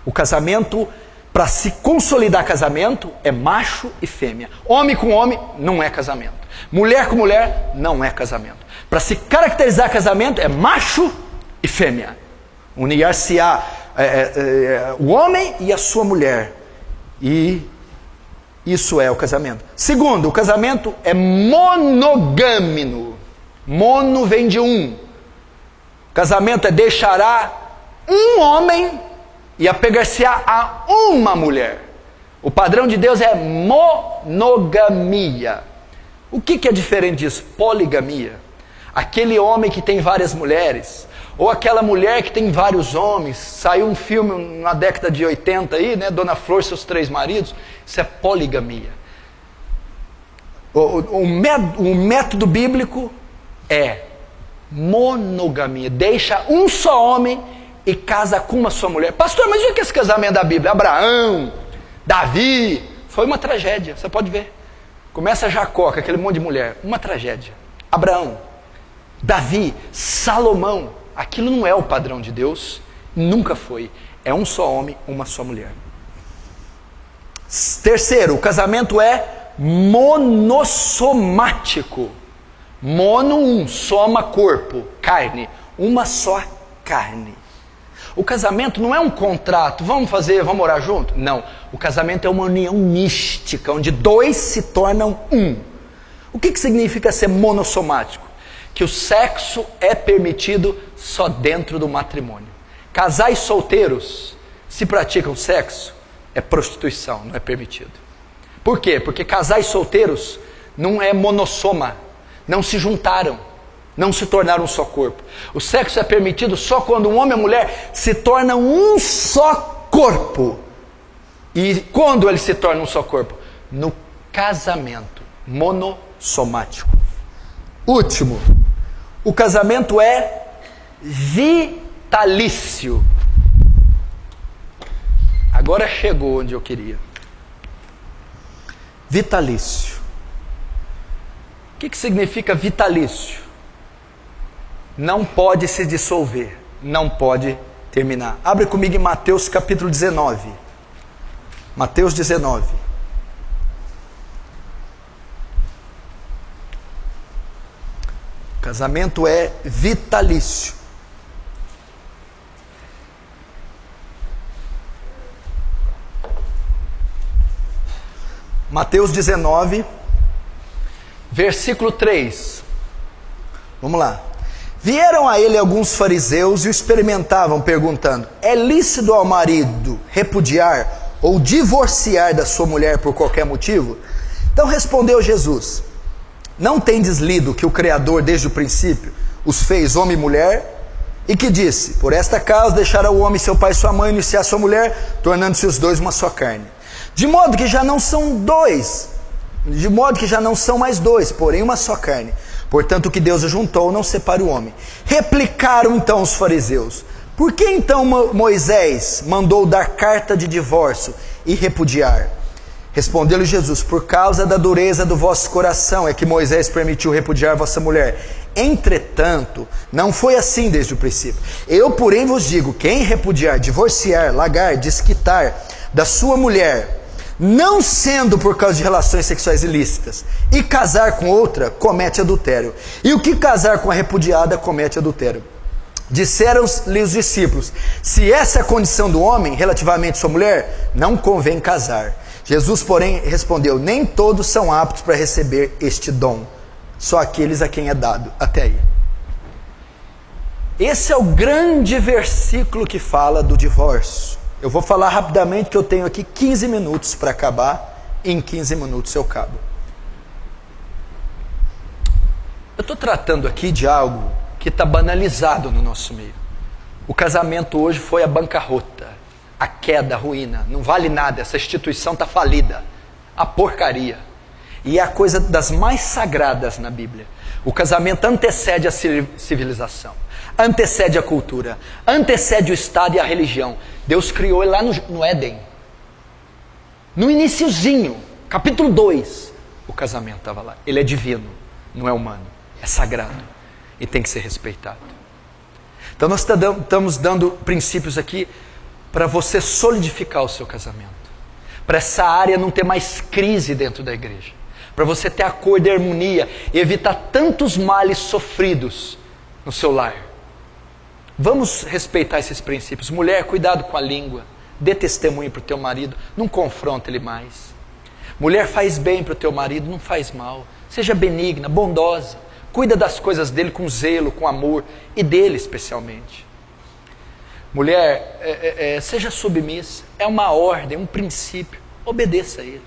O casamento, para se consolidar casamento, é macho e fêmea. Homem com homem não é casamento. Mulher com mulher não é casamento. Para se caracterizar casamento é macho e fêmea. Unir-se-á o homem e a sua mulher. E isso é o casamento. Segundo, o casamento é monogâmico. Mono vem de um. Casamento é deixará um homem e apegar-se-á a uma mulher. O padrão de Deus é monogamia. O que é diferente disso? Poligamia. Aquele homem que tem várias mulheres, ou aquela mulher que tem vários homens. Saiu um filme na década de 80 aí, né? Dona Flor e seus 3 maridos. Isso é poligamia. O método bíblico é monogamia. Deixa um só homem e casa com uma só mulher. Pastor, mas o que é esse casamento da Bíblia? Abraão, Davi, foi uma tragédia, você pode ver. Começa Jacó, com aquele monte de mulher, uma tragédia. Abraão, Davi, Salomão, aquilo não é o padrão de Deus, nunca foi. É um só homem, uma só mulher. Terceiro, o casamento é monossomático. Mono, um, soma, corpo, carne, uma só carne. O casamento não é um contrato, vamos morar junto? Não, o casamento é uma união mística, onde 2 se tornam um. O que significa ser monossomático? Que o sexo é permitido só dentro do matrimônio. Casais solteiros, se praticam sexo, é prostituição, não é permitido. Por quê? Porque casais solteiros não é monossoma, não se juntaram, não se tornaram um só corpo. O sexo é permitido só quando um homem e a mulher se tornam um só corpo. E quando eles se tornam um só corpo? No casamento monossomático. Último, o casamento é vitalício. Agora chegou onde eu queria. Vitalício. O que significa vitalício? Não pode se dissolver, não pode terminar. Abre comigo em Mateus capítulo 19. Mateus 19. Casamento é vitalício. Mateus 19, versículo 3. Vamos lá. Vieram a ele alguns fariseus e o experimentavam, perguntando: é lícito ao marido repudiar ou divorciar da sua mulher por qualquer motivo? Então respondeu Jesus: Não tendes lido que o Criador, desde o princípio, os fez homem e mulher? E que disse, por esta causa deixará o homem seu pai e sua mãe, iniciar sua mulher, tornando-se os dois uma só carne. De modo que já não são dois, de modo que já não são mais dois, porém uma só carne. Portanto, o que Deus ajuntou, não separe o homem. Replicaram então os fariseus: por que então Moisés mandou dar carta de divórcio e repudiar? Respondeu-lhe Jesus: por causa da dureza do vosso coração é que Moisés permitiu repudiar vossa mulher. Entretanto, não foi assim desde o princípio. Eu, porém, vos digo: quem repudiar, divorciar, largar, desquitar da sua mulher, não sendo por causa de relações sexuais ilícitas, e casar com outra, comete adultério. E o que casar com a repudiada, comete adultério. Disseram-lhe os discípulos: se essa é a condição do homem relativamente à sua mulher, não convém casar. Jesus, porém, respondeu: nem todos são aptos para receber este dom, só aqueles a quem é dado. Até aí. Esse é o grande versículo que fala do divórcio. Eu vou falar rapidamente, que eu tenho aqui 15 minutos para acabar, e em 15 minutos eu acabo. Eu estou tratando aqui de algo que está banalizado no nosso meio. O casamento hoje foi a bancarrota, a queda, a ruína. Não vale nada, essa instituição está falida. A porcaria. E é a coisa das mais sagradas na Bíblia. O casamento antecede a civilização, antecede a cultura, antecede o Estado e a religião. Deus criou ele lá no Éden. No iniciozinho, capítulo 2, o casamento estava lá. Ele é divino, não é humano, é sagrado e tem que ser respeitado. Então nós estamos dando princípios aqui para você solidificar o seu casamento, para essa área não ter mais crise dentro da igreja, para você ter acordo e harmonia e evitar tantos males sofridos no seu lar. Vamos respeitar esses princípios. Mulher, cuidado com a língua, dê testemunho para o teu marido, não confronta ele mais. Mulher, faz bem para o teu marido, não faz mal. Seja benigna, bondosa, cuida das coisas dele com zelo, com amor, e dele especialmente. Mulher, seja submissa, é uma ordem, um princípio, obedeça a ele.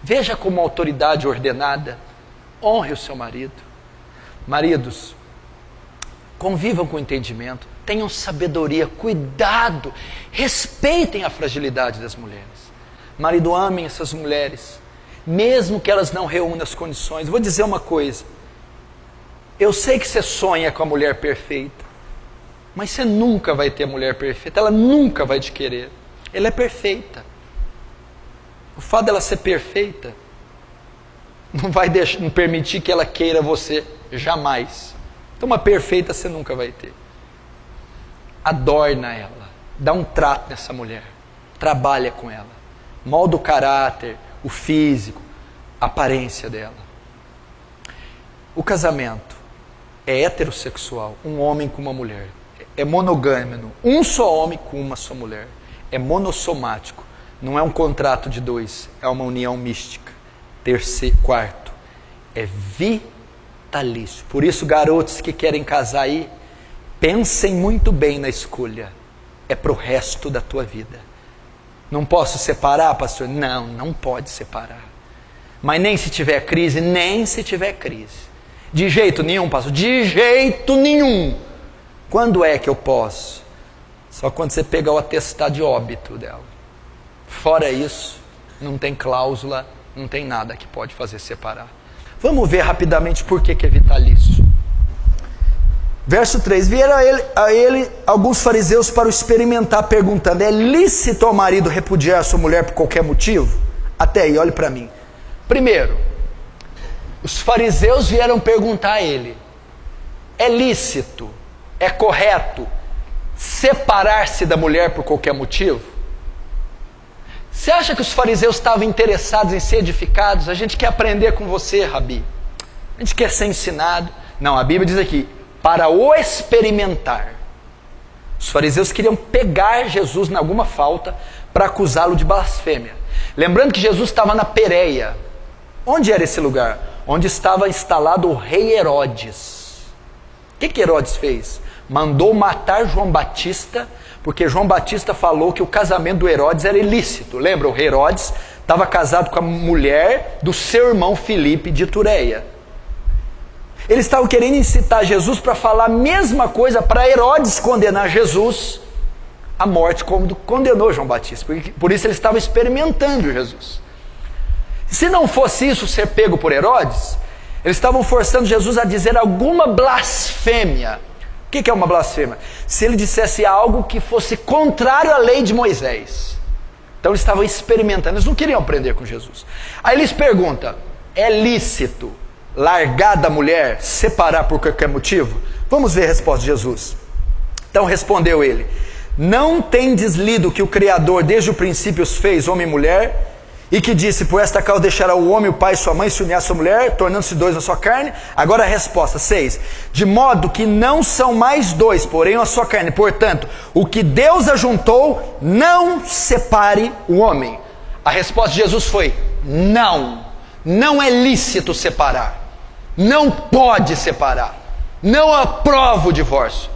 Veja como autoridade ordenada, honre o seu marido. Maridos, convivam com entendimento, tenham sabedoria, cuidado, respeitem a fragilidade das mulheres. Marido, amem essas mulheres, mesmo que elas não reúnam as condições. Vou dizer uma coisa, eu sei que você sonha com a mulher perfeita, mas você nunca vai ter a mulher perfeita, ela nunca vai te querer. Ela é perfeita. O fato dela ser perfeita não permitir que ela queira você, jamais. Então uma perfeita você nunca vai ter. Adorna ela, dá um trato nessa mulher, trabalha com ela, molda o caráter, o físico, a aparência dela. O casamento é heterossexual, um homem com uma mulher. É monogâmico, um só homem com uma só mulher. É monossomático, não é um contrato de dois, é uma união mística. Quarto, é vitalício. Por isso, garotos que querem casar aí, pensem muito bem na escolha. É para o resto da tua vida. Não posso separar, pastor? Não, não pode separar. Mas nem se tiver crise, nem se tiver crise. De jeito nenhum, pastor? De jeito nenhum. Quando é que eu posso? Só quando você pegar o atestado de óbito dela. Fora isso, não tem cláusula, não tem nada que pode fazer separar. Vamos ver rapidamente por que é vitalício. Verso 3. Vieram a ele alguns fariseus para o experimentar, perguntando: é lícito ao marido repudiar a sua mulher por qualquer motivo? Até aí, olhe para mim. Primeiro, os fariseus vieram perguntar a ele: é lícito, é correto separar-se da mulher por qualquer motivo? Você acha que os fariseus estavam interessados em ser edificados? A gente quer aprender com você, Rabi. A gente quer ser ensinado. Não, a Bíblia diz aqui, para o experimentar. Os fariseus queriam pegar Jesus em alguma falta para acusá-lo de blasfêmia. Lembrando que Jesus estava na Pérea. Onde era esse lugar? Onde estava instalado o rei Herodes. O que Herodes fez? Mandou matar João Batista, porque João Batista falou que o casamento do Herodes era ilícito. Lembra? O Herodes estava casado com a mulher do seu irmão Filipe de Itureia. Eles estavam querendo incitar Jesus para falar a mesma coisa para Herodes condenar Jesus à morte, como condenou João Batista. Por isso eles estavam experimentando Jesus. Se não fosse isso ser pego por Herodes, eles estavam forçando Jesus a dizer alguma blasfêmia. O que é uma blasfêmia? Se ele dissesse algo que fosse contrário à lei de Moisés. Então eles estavam experimentando, eles não queriam aprender com Jesus. Aí eles perguntam, é lícito largar da mulher, separar por qualquer motivo? Vamos ver a resposta de Jesus. Então respondeu ele, não tendes lido que o Criador desde o princípio os fez homem e mulher, e que disse, por esta causa deixará o homem, o pai e sua mãe, se unir à sua mulher, tornando-se dois na sua carne? Agora a resposta, 6. De modo que não são mais dois, porém a sua carne. Portanto, o que Deus ajuntou, não separe o homem. A resposta de Jesus foi, não é lícito separar. Não pode separar. Não aprova o divórcio.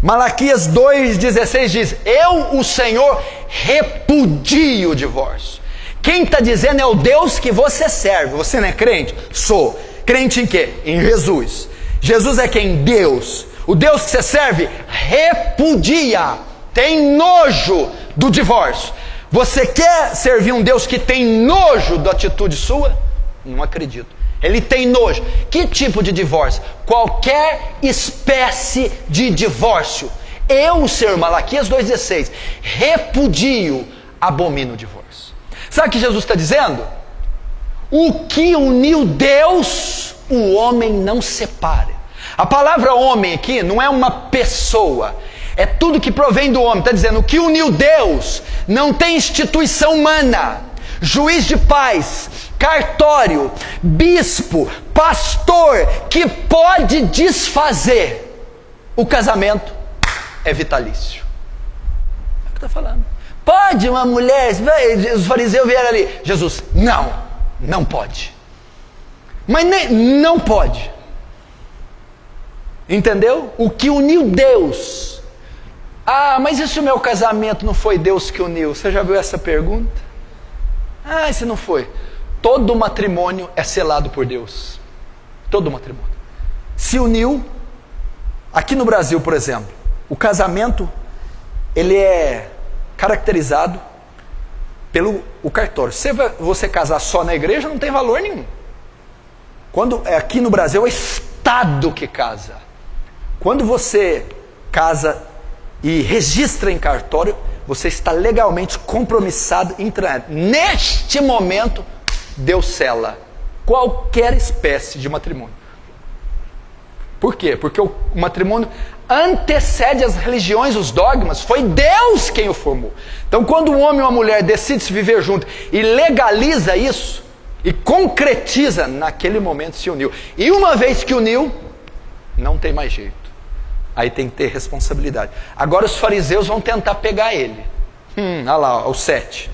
Malaquias 2,16 diz, eu, o Senhor, repudio o divórcio. Quem está dizendo é o Deus que você serve. Você não é crente? Sou. Crente em quê? Em Jesus. Jesus é quem? Deus. O Deus que você serve repudia, tem nojo do divórcio. Você quer servir um Deus que tem nojo da atitude sua? Não acredito. Ele tem nojo. Que tipo de divórcio? Qualquer espécie de divórcio. Eu, Senhor, Malaquias 2,16, repudio, abomino o divórcio. Sabe o que Jesus está dizendo? O que uniu Deus, o homem não separa. A palavra homem aqui não é uma pessoa, é tudo que provém do homem. Está dizendo, o que uniu Deus não tem instituição humana, juiz de paz, cartório, bispo, pastor, que pode desfazer. O casamento é vitalício. É o que está falando. Pode uma mulher, os fariseus vieram ali, Jesus, não pode. Mas não pode. Entendeu? O que uniu Deus. Ah, mas e se o meu casamento não foi Deus que uniu? Você já viu essa pergunta? Ah, e se não foi? Todo matrimônio é selado por Deus. Todo matrimônio. Se uniu, aqui no Brasil, por exemplo, o casamento, ele é caracterizado pelo cartório. Se você casar só na igreja, não tem valor nenhum. Quando aqui no Brasil é o Estado que casa. Quando você casa e registra em cartório, você está legalmente compromissado em entrar. Neste momento, Deus sela qualquer espécie de matrimônio. Por quê? Porque o matrimônio antecede as religiões, os dogmas. Foi Deus quem o formou. Então quando um homem e uma mulher decidem se viver junto e legaliza isso e concretiza, naquele momento se uniu. E uma vez que uniu, não tem mais jeito. Aí tem que ter responsabilidade. Agora os fariseus vão tentar pegar ele. Olha lá, o 7.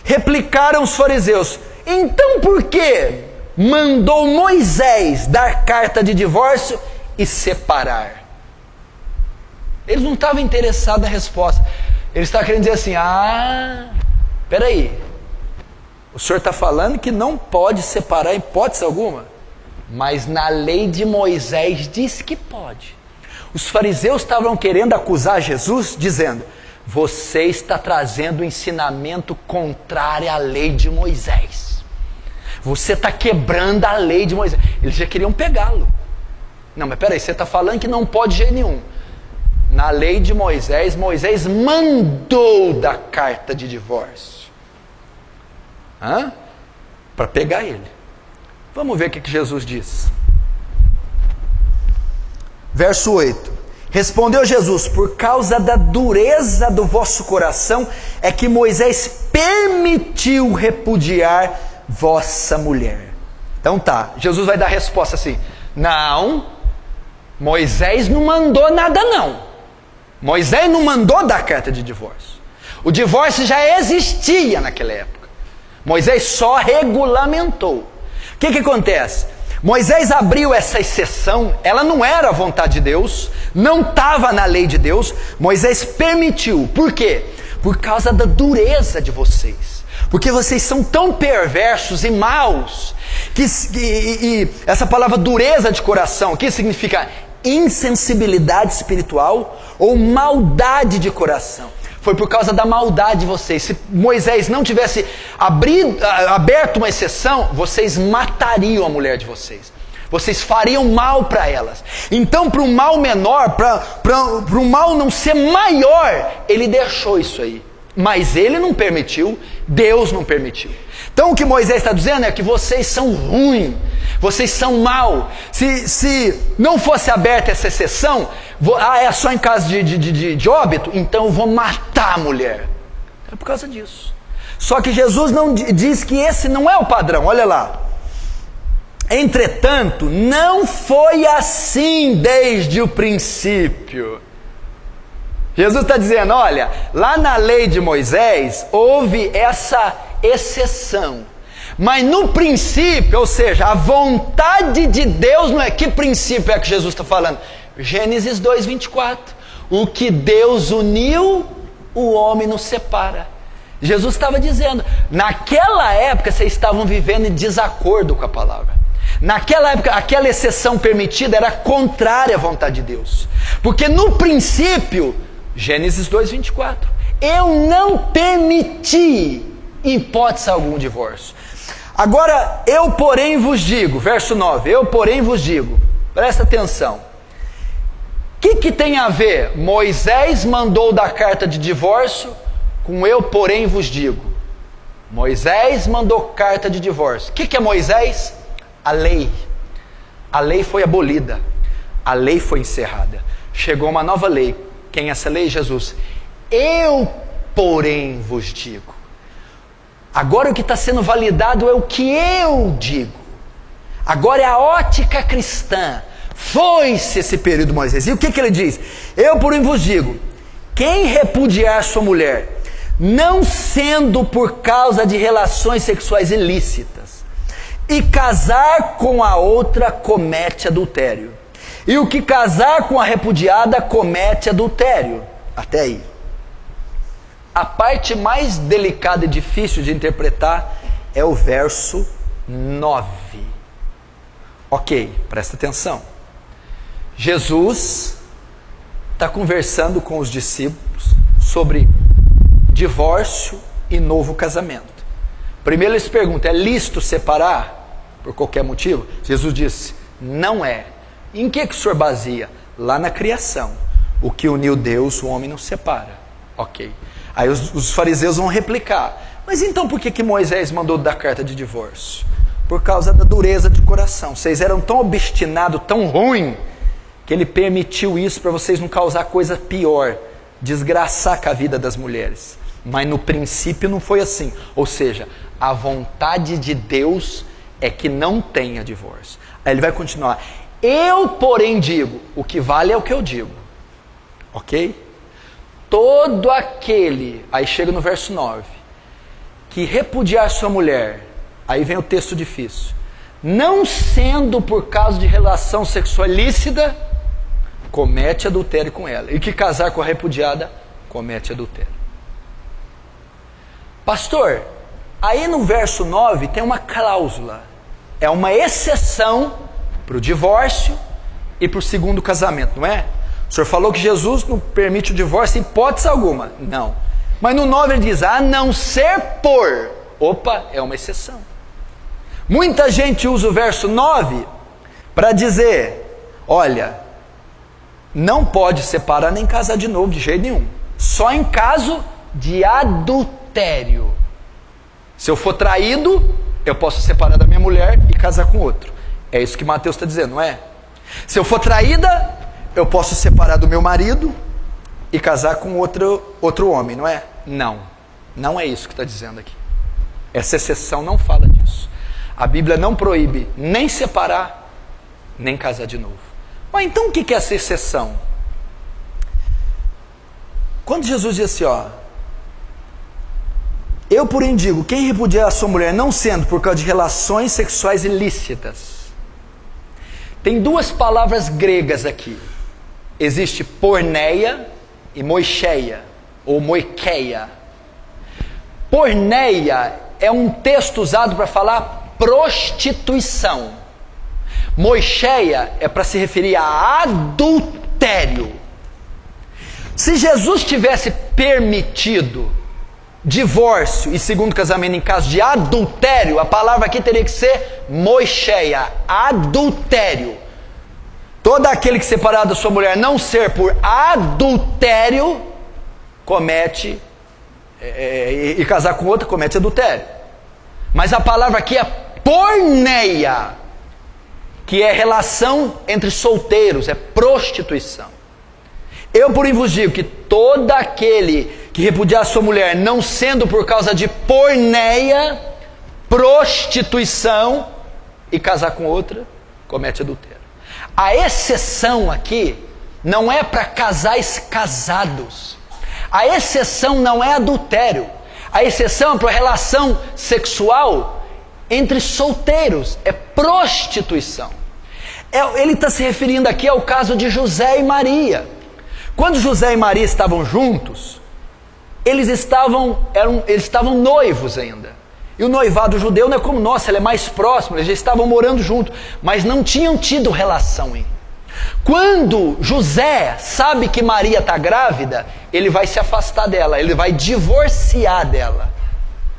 Replicaram os fariseus, então por que mandou Moisés dar carta de divórcio e separar? Eles não estavam interessados na resposta. Eles estavam querendo dizer assim, peraí, o senhor está falando que não pode separar em hipótese alguma, mas na lei de Moisés diz que pode. Os fariseus estavam querendo acusar Jesus, dizendo, você está trazendo um ensinamento contrário à lei de Moisés. Você está quebrando a lei de Moisés. Eles já queriam pegá-lo. Não, mas peraí, você está falando que não pode de jeito nenhum. Na lei de Moisés, Moisés mandou da carta de divórcio. Para pegar ele. Vamos ver o que Jesus diz. Verso 8. Respondeu Jesus, por causa da dureza do vosso coração, é que Moisés permitiu repudiar vossa mulher. Então tá, Jesus vai dar a resposta assim, não, Moisés não mandou nada não. Moisés não mandou dar carta de divórcio. O divórcio já existia naquela época. Moisés só regulamentou. O que acontece? Moisés abriu essa exceção, ela não era a vontade de Deus, não estava na lei de Deus, Moisés permitiu. Por quê? Por causa da dureza de vocês. Porque vocês são tão perversos e maus, E essa palavra dureza de coração, que significa insensibilidade espiritual ou maldade de coração. Foi por causa da maldade de vocês. Se Moisés não tivesse aberto uma exceção, vocês matariam a mulher de vocês. Vocês fariam mal para elas. Então, para um mal menor, para um mal não ser maior, ele deixou isso aí. Mas ele não permitiu, Deus não permitiu. Então o que Moisés está dizendo é que vocês são ruins, vocês são mal. Se não fosse aberta essa exceção, é só em caso de óbito, então eu vou matar a mulher. É por causa disso. Só que Jesus não diz que esse não é o padrão, olha lá. Entretanto, não foi assim desde o princípio. Jesus está dizendo, olha, lá na lei de Moisés, houve essa exceção. Mas no princípio, ou seja, a vontade de Deus não é... Que princípio é que Jesus está falando? Gênesis 2:24. O que Deus uniu, o homem não separa. Jesus estava dizendo, naquela época vocês estavam vivendo em desacordo com a palavra. Naquela época, aquela exceção permitida era contrária à vontade de Deus. Porque no princípio... Gênesis 2:24. Eu não permiti, em hipótese algum, divórcio. Agora, eu porém vos digo, verso 9, eu porém vos digo, presta atenção. O que tem a ver Moisés mandou dar carta de divórcio com eu porém vos digo? Moisés mandou carta de divórcio. O que é Moisés? A lei. A lei foi abolida. A lei foi encerrada. Chegou uma nova lei. Quem é essa lei? Jesus. Eu, porém, vos digo. Agora o que está sendo validado é o que eu digo. Agora é a ótica cristã. Foi-se esse período de Moisés. E o que ele diz? Eu, porém, vos digo, quem repudiar sua mulher, não sendo por causa de relações sexuais ilícitas, e casar com a outra, comete adultério. E o que casar com a repudiada comete adultério. Até aí. A parte mais delicada e difícil de interpretar é o verso 9. Ok, presta atenção. Jesus está conversando com os discípulos sobre divórcio e novo casamento. Primeiro eles perguntam, é lícito separar por qualquer motivo? Jesus disse, não é. Em que o senhor baseia? Lá na criação. O que uniu Deus, o homem não separa. Ok. Aí os fariseus vão replicar. Mas então por que Moisés mandou dar carta de divórcio? Por causa da dureza de coração. Vocês eram tão obstinados, tão ruins, que ele permitiu isso para vocês não causar coisa pior. Desgraçar com a vida das mulheres. Mas no princípio não foi assim. Ou seja, a vontade de Deus é que não tenha divórcio. Aí ele vai continuar. Eu, porém, digo, o que vale é o que eu digo. Ok? Todo aquele, aí chega no verso 9, que repudiar sua mulher, aí vem o texto difícil, não sendo por causa de relação sexual ilícita, comete adultério com ela. E que casar com a repudiada, comete adultério. Pastor, aí no verso 9 tem uma cláusula, é uma exceção para o divórcio e para o segundo casamento, não é? O senhor falou que Jesus não permite o divórcio em hipótese alguma. Não. Mas no 9 ele diz, a não ser por. Opa, é uma exceção. Muita gente usa o verso 9 para dizer, olha, não pode separar nem casar de novo de jeito nenhum. Só em caso de adultério. Se eu for traído, eu posso separar da minha mulher e casar com outro. É isso que Mateus está dizendo, não é? Se eu for traída, eu posso separar do meu marido e casar com outro homem, não é? Não, não é isso que está dizendo aqui. Essa exceção não fala disso. A Bíblia não proíbe nem separar, nem casar de novo. Mas então o que é essa exceção? Quando Jesus diz assim, ó, eu porém digo, quem repudiar a sua mulher não sendo por causa de relações sexuais ilícitas. Tem duas palavras gregas aqui. Existe porneia e moicheia, ou moikeia. Porneia é um texto usado para falar prostituição. Moicheia é para se referir a adultério. Se Jesus tivesse permitido divórcio e segundo casamento em caso de adultério, a palavra aqui teria que ser moicheia, adultério. Todo aquele que separar da sua mulher não ser por adultério, comete, e casar com outra, comete adultério. Mas a palavra aqui é porneia, que é relação entre solteiros, é prostituição. Eu, porém, vos digo que todo aquele que repudiar sua mulher, não sendo por causa de porneia, prostituição, e casar com outra, comete adultério. A exceção aqui não é para casais casados. A exceção não é adultério. A exceção é para relação sexual entre solteiros, é prostituição. Ele está se referindo aqui ao caso de José e Maria. Quando José e Maria estavam juntos, eles estavam noivos ainda. E o noivado judeu não é como nosso, ele é mais próximo, eles já estavam morando juntos, mas não tinham tido relação ainda. Quando José sabe que Maria está grávida, ele vai se afastar dela, ele vai divorciar dela.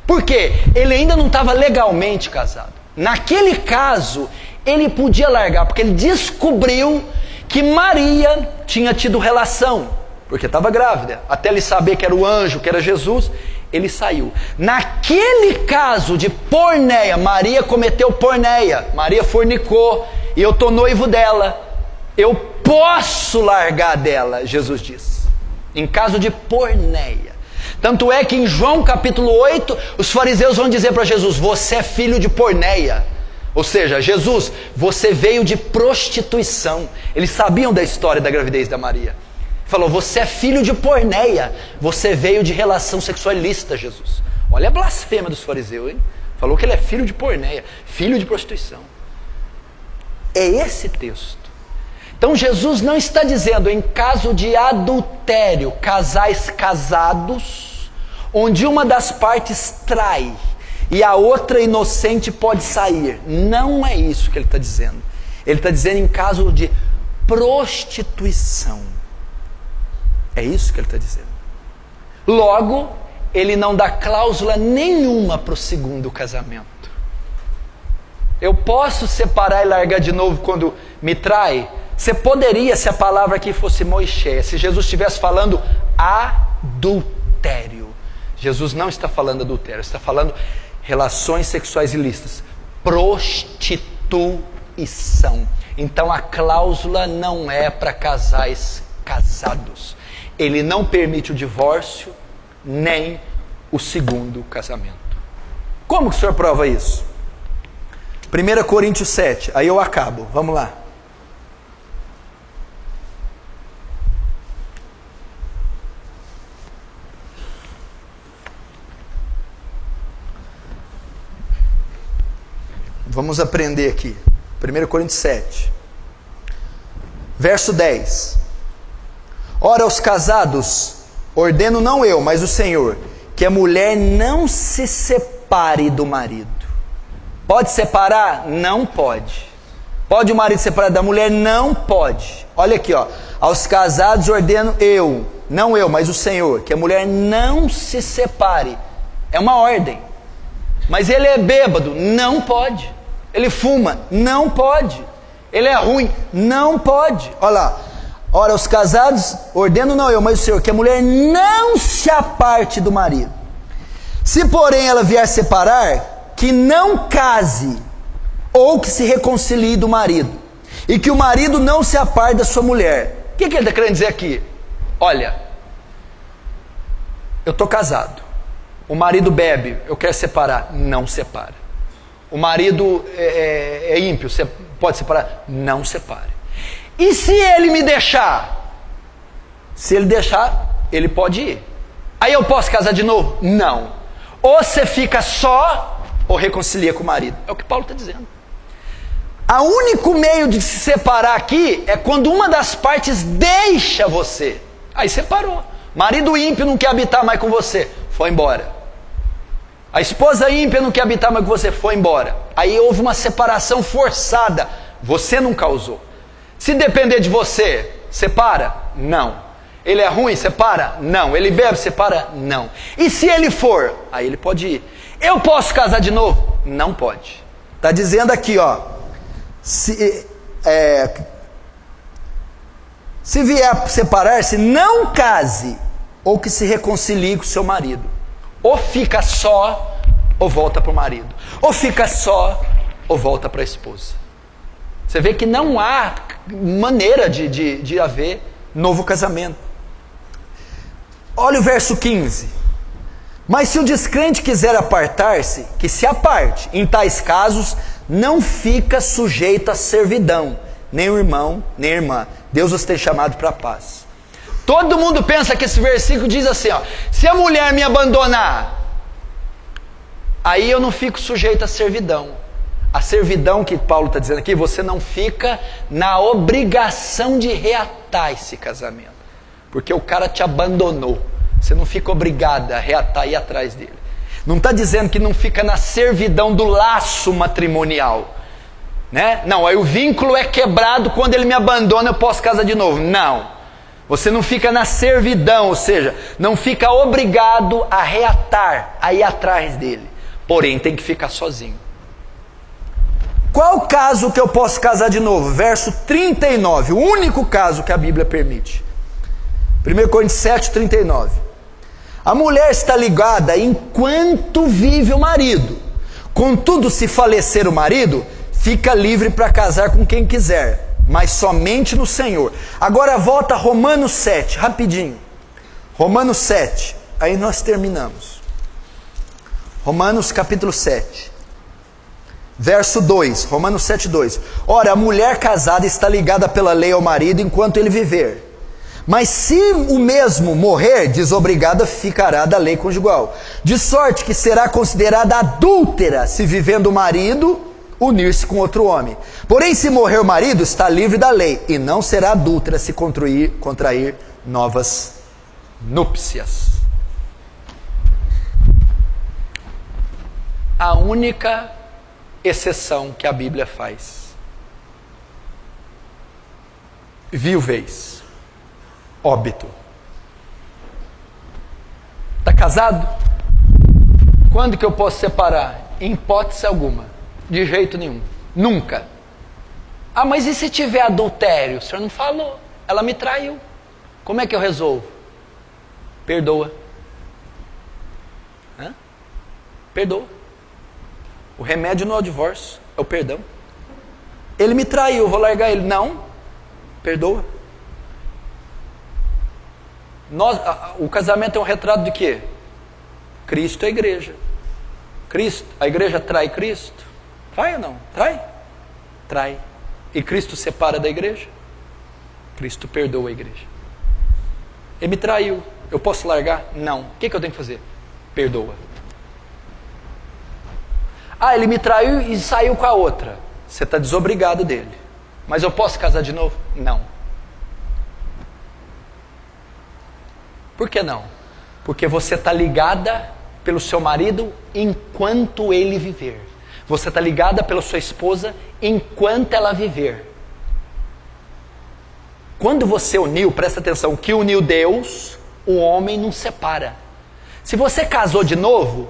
Por quê? Ele ainda não estava legalmente casado. Naquele caso, ele podia largar, porque ele descobriu que Maria tinha tido relação, porque estava grávida. Até ele saber que era o anjo, que era Jesus, ele saiu. Naquele caso de porneia, Maria cometeu porneia, Maria fornicou, e eu estou noivo dela, eu posso largar dela, Jesus diz, em caso de porneia. Tanto é que em João capítulo 8, os fariseus vão dizer para Jesus: você é filho de porneia. Ou seja, Jesus, você veio de prostituição. Eles sabiam da história da gravidez da Maria. Falou: você é filho de porneia, você veio de relação sexual ilícita, Jesus. Olha a blasfêmia dos fariseus, hein? Falou que ele é filho de porneia, filho de prostituição. É esse texto. Então Jesus não está dizendo em caso de adultério, casais casados, onde uma das partes trai e a outra inocente pode sair. Não é isso que ele está dizendo. Ele está dizendo em caso de prostituição. É isso que ele está dizendo. Logo, ele não dá cláusula nenhuma para o segundo casamento. Eu posso separar e largar de novo quando me trai? Você poderia, se a palavra aqui fosse moicheia, se Jesus estivesse falando adultério. Jesus não está falando adultério, está falando relações sexuais ilícitas, prostituição. Então a cláusula não é para casais casados. Ele não permite o divórcio, nem o segundo casamento. Como que o senhor prova isso? 1 Coríntios 7, aí eu acabo, vamos lá. Vamos aprender aqui. 1 Coríntios 7, verso 10. Ora, aos casados, ordeno não eu, mas o Senhor, que a mulher não se separe do marido. Pode separar? Não pode. Pode o marido separar da mulher? Não pode. Olha aqui, ó. Aos casados ordeno eu, não eu, mas o Senhor, que a mulher não se separe. É uma ordem. Mas ele é bêbado? Não pode. Ele fuma? Não pode. Ele é ruim? Não pode. Olha lá. Ora, aos casados, ordeno não eu, mas o Senhor, que a mulher não se aparte do marido. Se porém ela vier separar, que não case, ou que se reconcilie do marido, e que o marido não se aparte da sua mulher. O que ele está querendo dizer aqui? Olha, eu estou casado, o marido bebe, eu quero separar, não separa. O marido é ímpio, você pode separar? Não separe. E se ele me deixar? Se ele deixar, ele pode ir. Aí eu posso casar de novo? Não. Ou você fica só, ou reconcilia com o marido. É o que Paulo está dizendo. O único meio de se separar aqui é quando uma das partes deixa você. Aí separou. Marido ímpio não quer habitar mais com você, foi embora. A esposa ímpia não quer habitar mais com você, foi embora. Aí houve uma separação forçada. Você não causou. Se depender de você, separa? Não. Ele é ruim? Separa? Não. Ele bebe? Separa? Não. E se ele for? Aí ele pode ir. Eu posso casar de novo? Não pode. Está dizendo aqui, ó. Se vier a separar-se, não case, ou que se reconcilie com seu marido. Ou fica só, ou volta para o marido. Ou fica só, ou volta para a esposa. Você vê que não há maneira de haver novo casamento. Olha o verso 15. Mas se o descrente quiser apartar-se, que se aparte. Em tais casos, não fica sujeito à servidão, nem o irmão, nem a irmã. Deus os tem chamado para a paz. Todo mundo pensa que esse versículo diz assim, ó, se a mulher me abandonar, aí eu não fico sujeito à servidão. A servidão que Paulo está dizendo aqui, você não fica na obrigação de reatar esse casamento. Porque o cara te abandonou. Você não fica obrigado a reatar e ir atrás dele. Não está dizendo que não fica na servidão do laço matrimonial. Né? Não, aí o vínculo é quebrado, quando ele me abandona eu posso casar de novo. Não. Você não fica na servidão, ou seja, não fica obrigado a reatar, a ir atrás dele. Porém, tem que ficar sozinho. Qual o caso que eu posso casar de novo? Verso 39, o único caso que a Bíblia permite. 1 Coríntios 7, 39. A mulher está ligada enquanto vive o marido. Contudo, se falecer o marido, fica livre para casar com quem quiser, mas somente no Senhor. Agora volta a Romanos 7, rapidinho. Romanos 7, aí nós terminamos. Romanos capítulo 7. Verso 2, Romanos 7, 2. Ora, a mulher casada está ligada pela lei ao marido enquanto ele viver. Mas se o mesmo morrer, desobrigada ficará da lei conjugal. De sorte que será considerada adúltera se vivendo o marido unir-se com outro homem. Porém, se morrer o marido, está livre da lei, e não será adúltera se contrair novas núpcias. A única exceção que a Bíblia faz. Viuvez. Óbito. Está casado? Quando que eu posso separar? Em hipótese alguma. De jeito nenhum. Nunca. Ah, mas e se tiver adultério? O senhor não falou. Ela me traiu. Como é que eu resolvo? Perdoa. Perdoa. O remédio não é o divórcio, é o perdão. Ele me traiu, eu vou largar ele. Não. Perdoa. O casamento é um retrato de quê? Cristo é a igreja. Cristo, a igreja trai Cristo? Trai ou não? Trai? Trai. E Cristo separa da igreja? Cristo perdoa a igreja. Ele me traiu, eu posso largar? Não. O que eu tenho que fazer? Perdoa. Ah, ele me traiu e saiu com a outra. Você está desobrigado dele. Mas eu posso casar de novo? Não. Por que não? Porque você está ligada pelo seu marido enquanto ele viver. Você está ligada pela sua esposa enquanto ela viver. Quando você uniu, presta atenção, o que uniu Deus, o homem não separa. Se você casou de novo,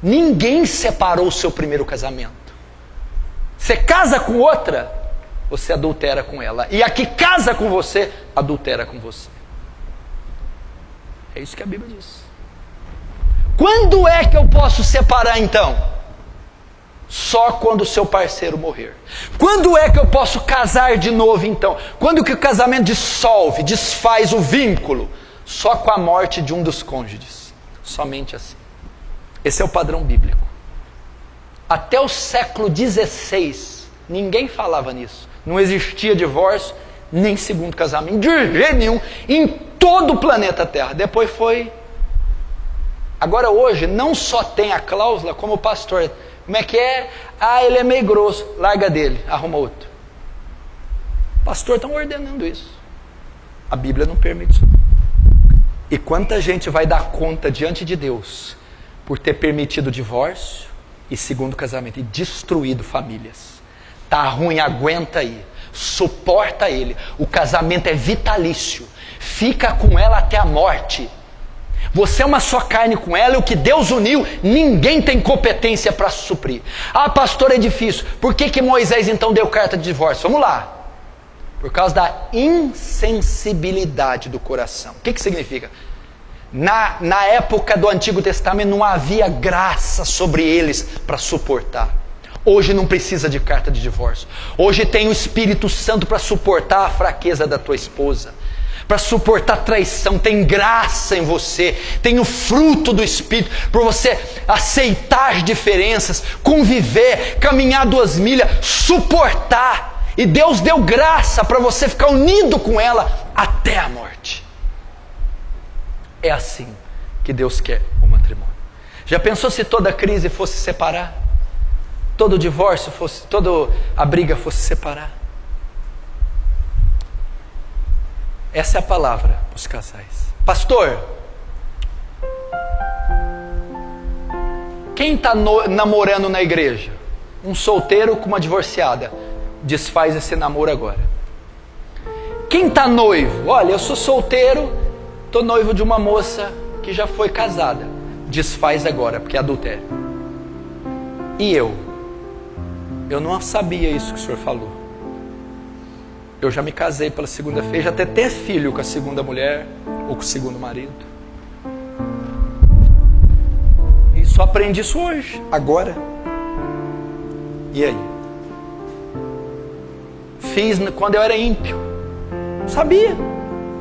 ninguém separou o seu primeiro casamento. Você casa com outra, você adultera com ela. E a que casa com você, adultera com você. É isso que a Bíblia diz. Quando é que eu posso separar então? Só quando o seu parceiro morrer. Quando é que eu posso casar de novo então? Quando que o casamento dissolve, desfaz o vínculo? Só com a morte de um dos cônjuges. Somente assim. Esse é o padrão bíblico. Até o século XVI, ninguém falava nisso. Não existia divórcio, nem segundo casamento, de jeito nenhum, em todo o planeta Terra. Depois foi... Agora hoje, não só tem a cláusula, como o pastor... Como é que é? Ah, ele é meio grosso, larga dele, arruma outro. Pastor, estão ordenando isso. A Bíblia não permite isso. E quanta gente vai dar conta diante de Deus por ter permitido o divórcio, e segundo casamento, e destruído famílias. Tá ruim, aguenta aí, suporta ele. O casamento é vitalício, fica com ela até a morte. Você é uma só carne com ela, e o que Deus uniu, ninguém tem competência para suprir. Ah, pastor, é difícil. Por que Moisés então deu carta de divórcio? Vamos lá. Por causa da insensibilidade do coração. O que significa? Na época do Antigo Testamento não havia graça sobre eles para suportar. Hoje não precisa de carta de divórcio. Hoje tem o Espírito Santo para suportar a fraqueza da tua esposa, para suportar traição. Tem graça em você, tem o fruto do Espírito para você aceitar diferenças, conviver, caminhar 2 milhas, suportar. E Deus deu graça para você ficar unido com ela até a morte. É assim que Deus quer o matrimônio. Já pensou se toda crise fosse separar? Todo divórcio fosse, toda a briga fosse separar? Essa é a palavra para os casais. Pastor, quem está namorando na igreja? Um solteiro com uma divorciada. Desfaz esse namoro agora. Quem está noivo? Olha, eu sou solteiro, estou noivo de uma moça que já foi casada. Desfaz agora, porque é adultério. E eu não sabia isso que o senhor falou. Eu já me casei pela segunda vez, já até ter filho com a segunda mulher ou com o segundo marido. E só aprendi isso hoje, agora. E aí? Fiz quando eu era ímpio. Sabia.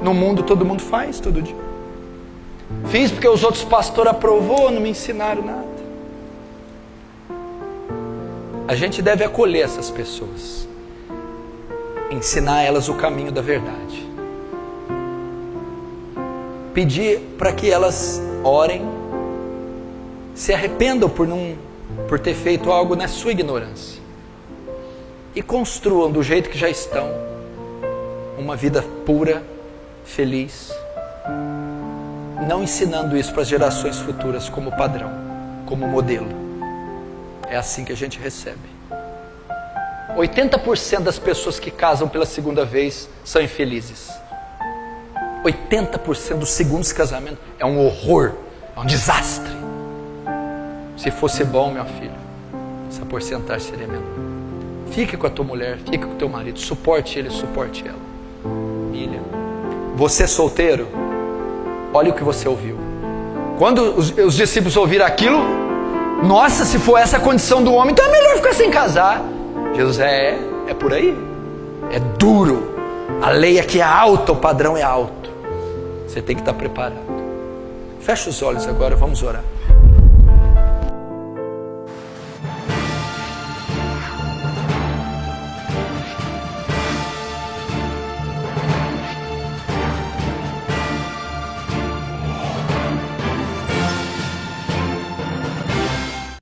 No mundo todo mundo faz, todo dia. Fiz porque os outros pastores aprovou, não me ensinaram nada. A gente deve acolher essas pessoas, ensinar elas o caminho da verdade, pedir para que elas orem, se arrependam por ter feito algo na sua ignorância e construam do jeito que já estão uma vida pura, feliz, não ensinando isso para as gerações futuras como padrão, como modelo. É assim que a gente recebe. 80% das pessoas que casam pela segunda vez são infelizes. 80% dos segundos casamentos é um horror, é um desastre. Se fosse bom, meu filho, essa porcentagem seria menor. Fique com a tua mulher, fique com o teu marido, suporte ele, suporte ela. Família. Você solteiro, olha o que você ouviu. Quando os discípulos ouviram aquilo, nossa, se for essa a condição do homem, então é melhor ficar sem casar. Jesus é por aí. É duro. A lei aqui é alta, o padrão é alto. Você tem que estar preparado. Fecha os olhos agora, vamos orar.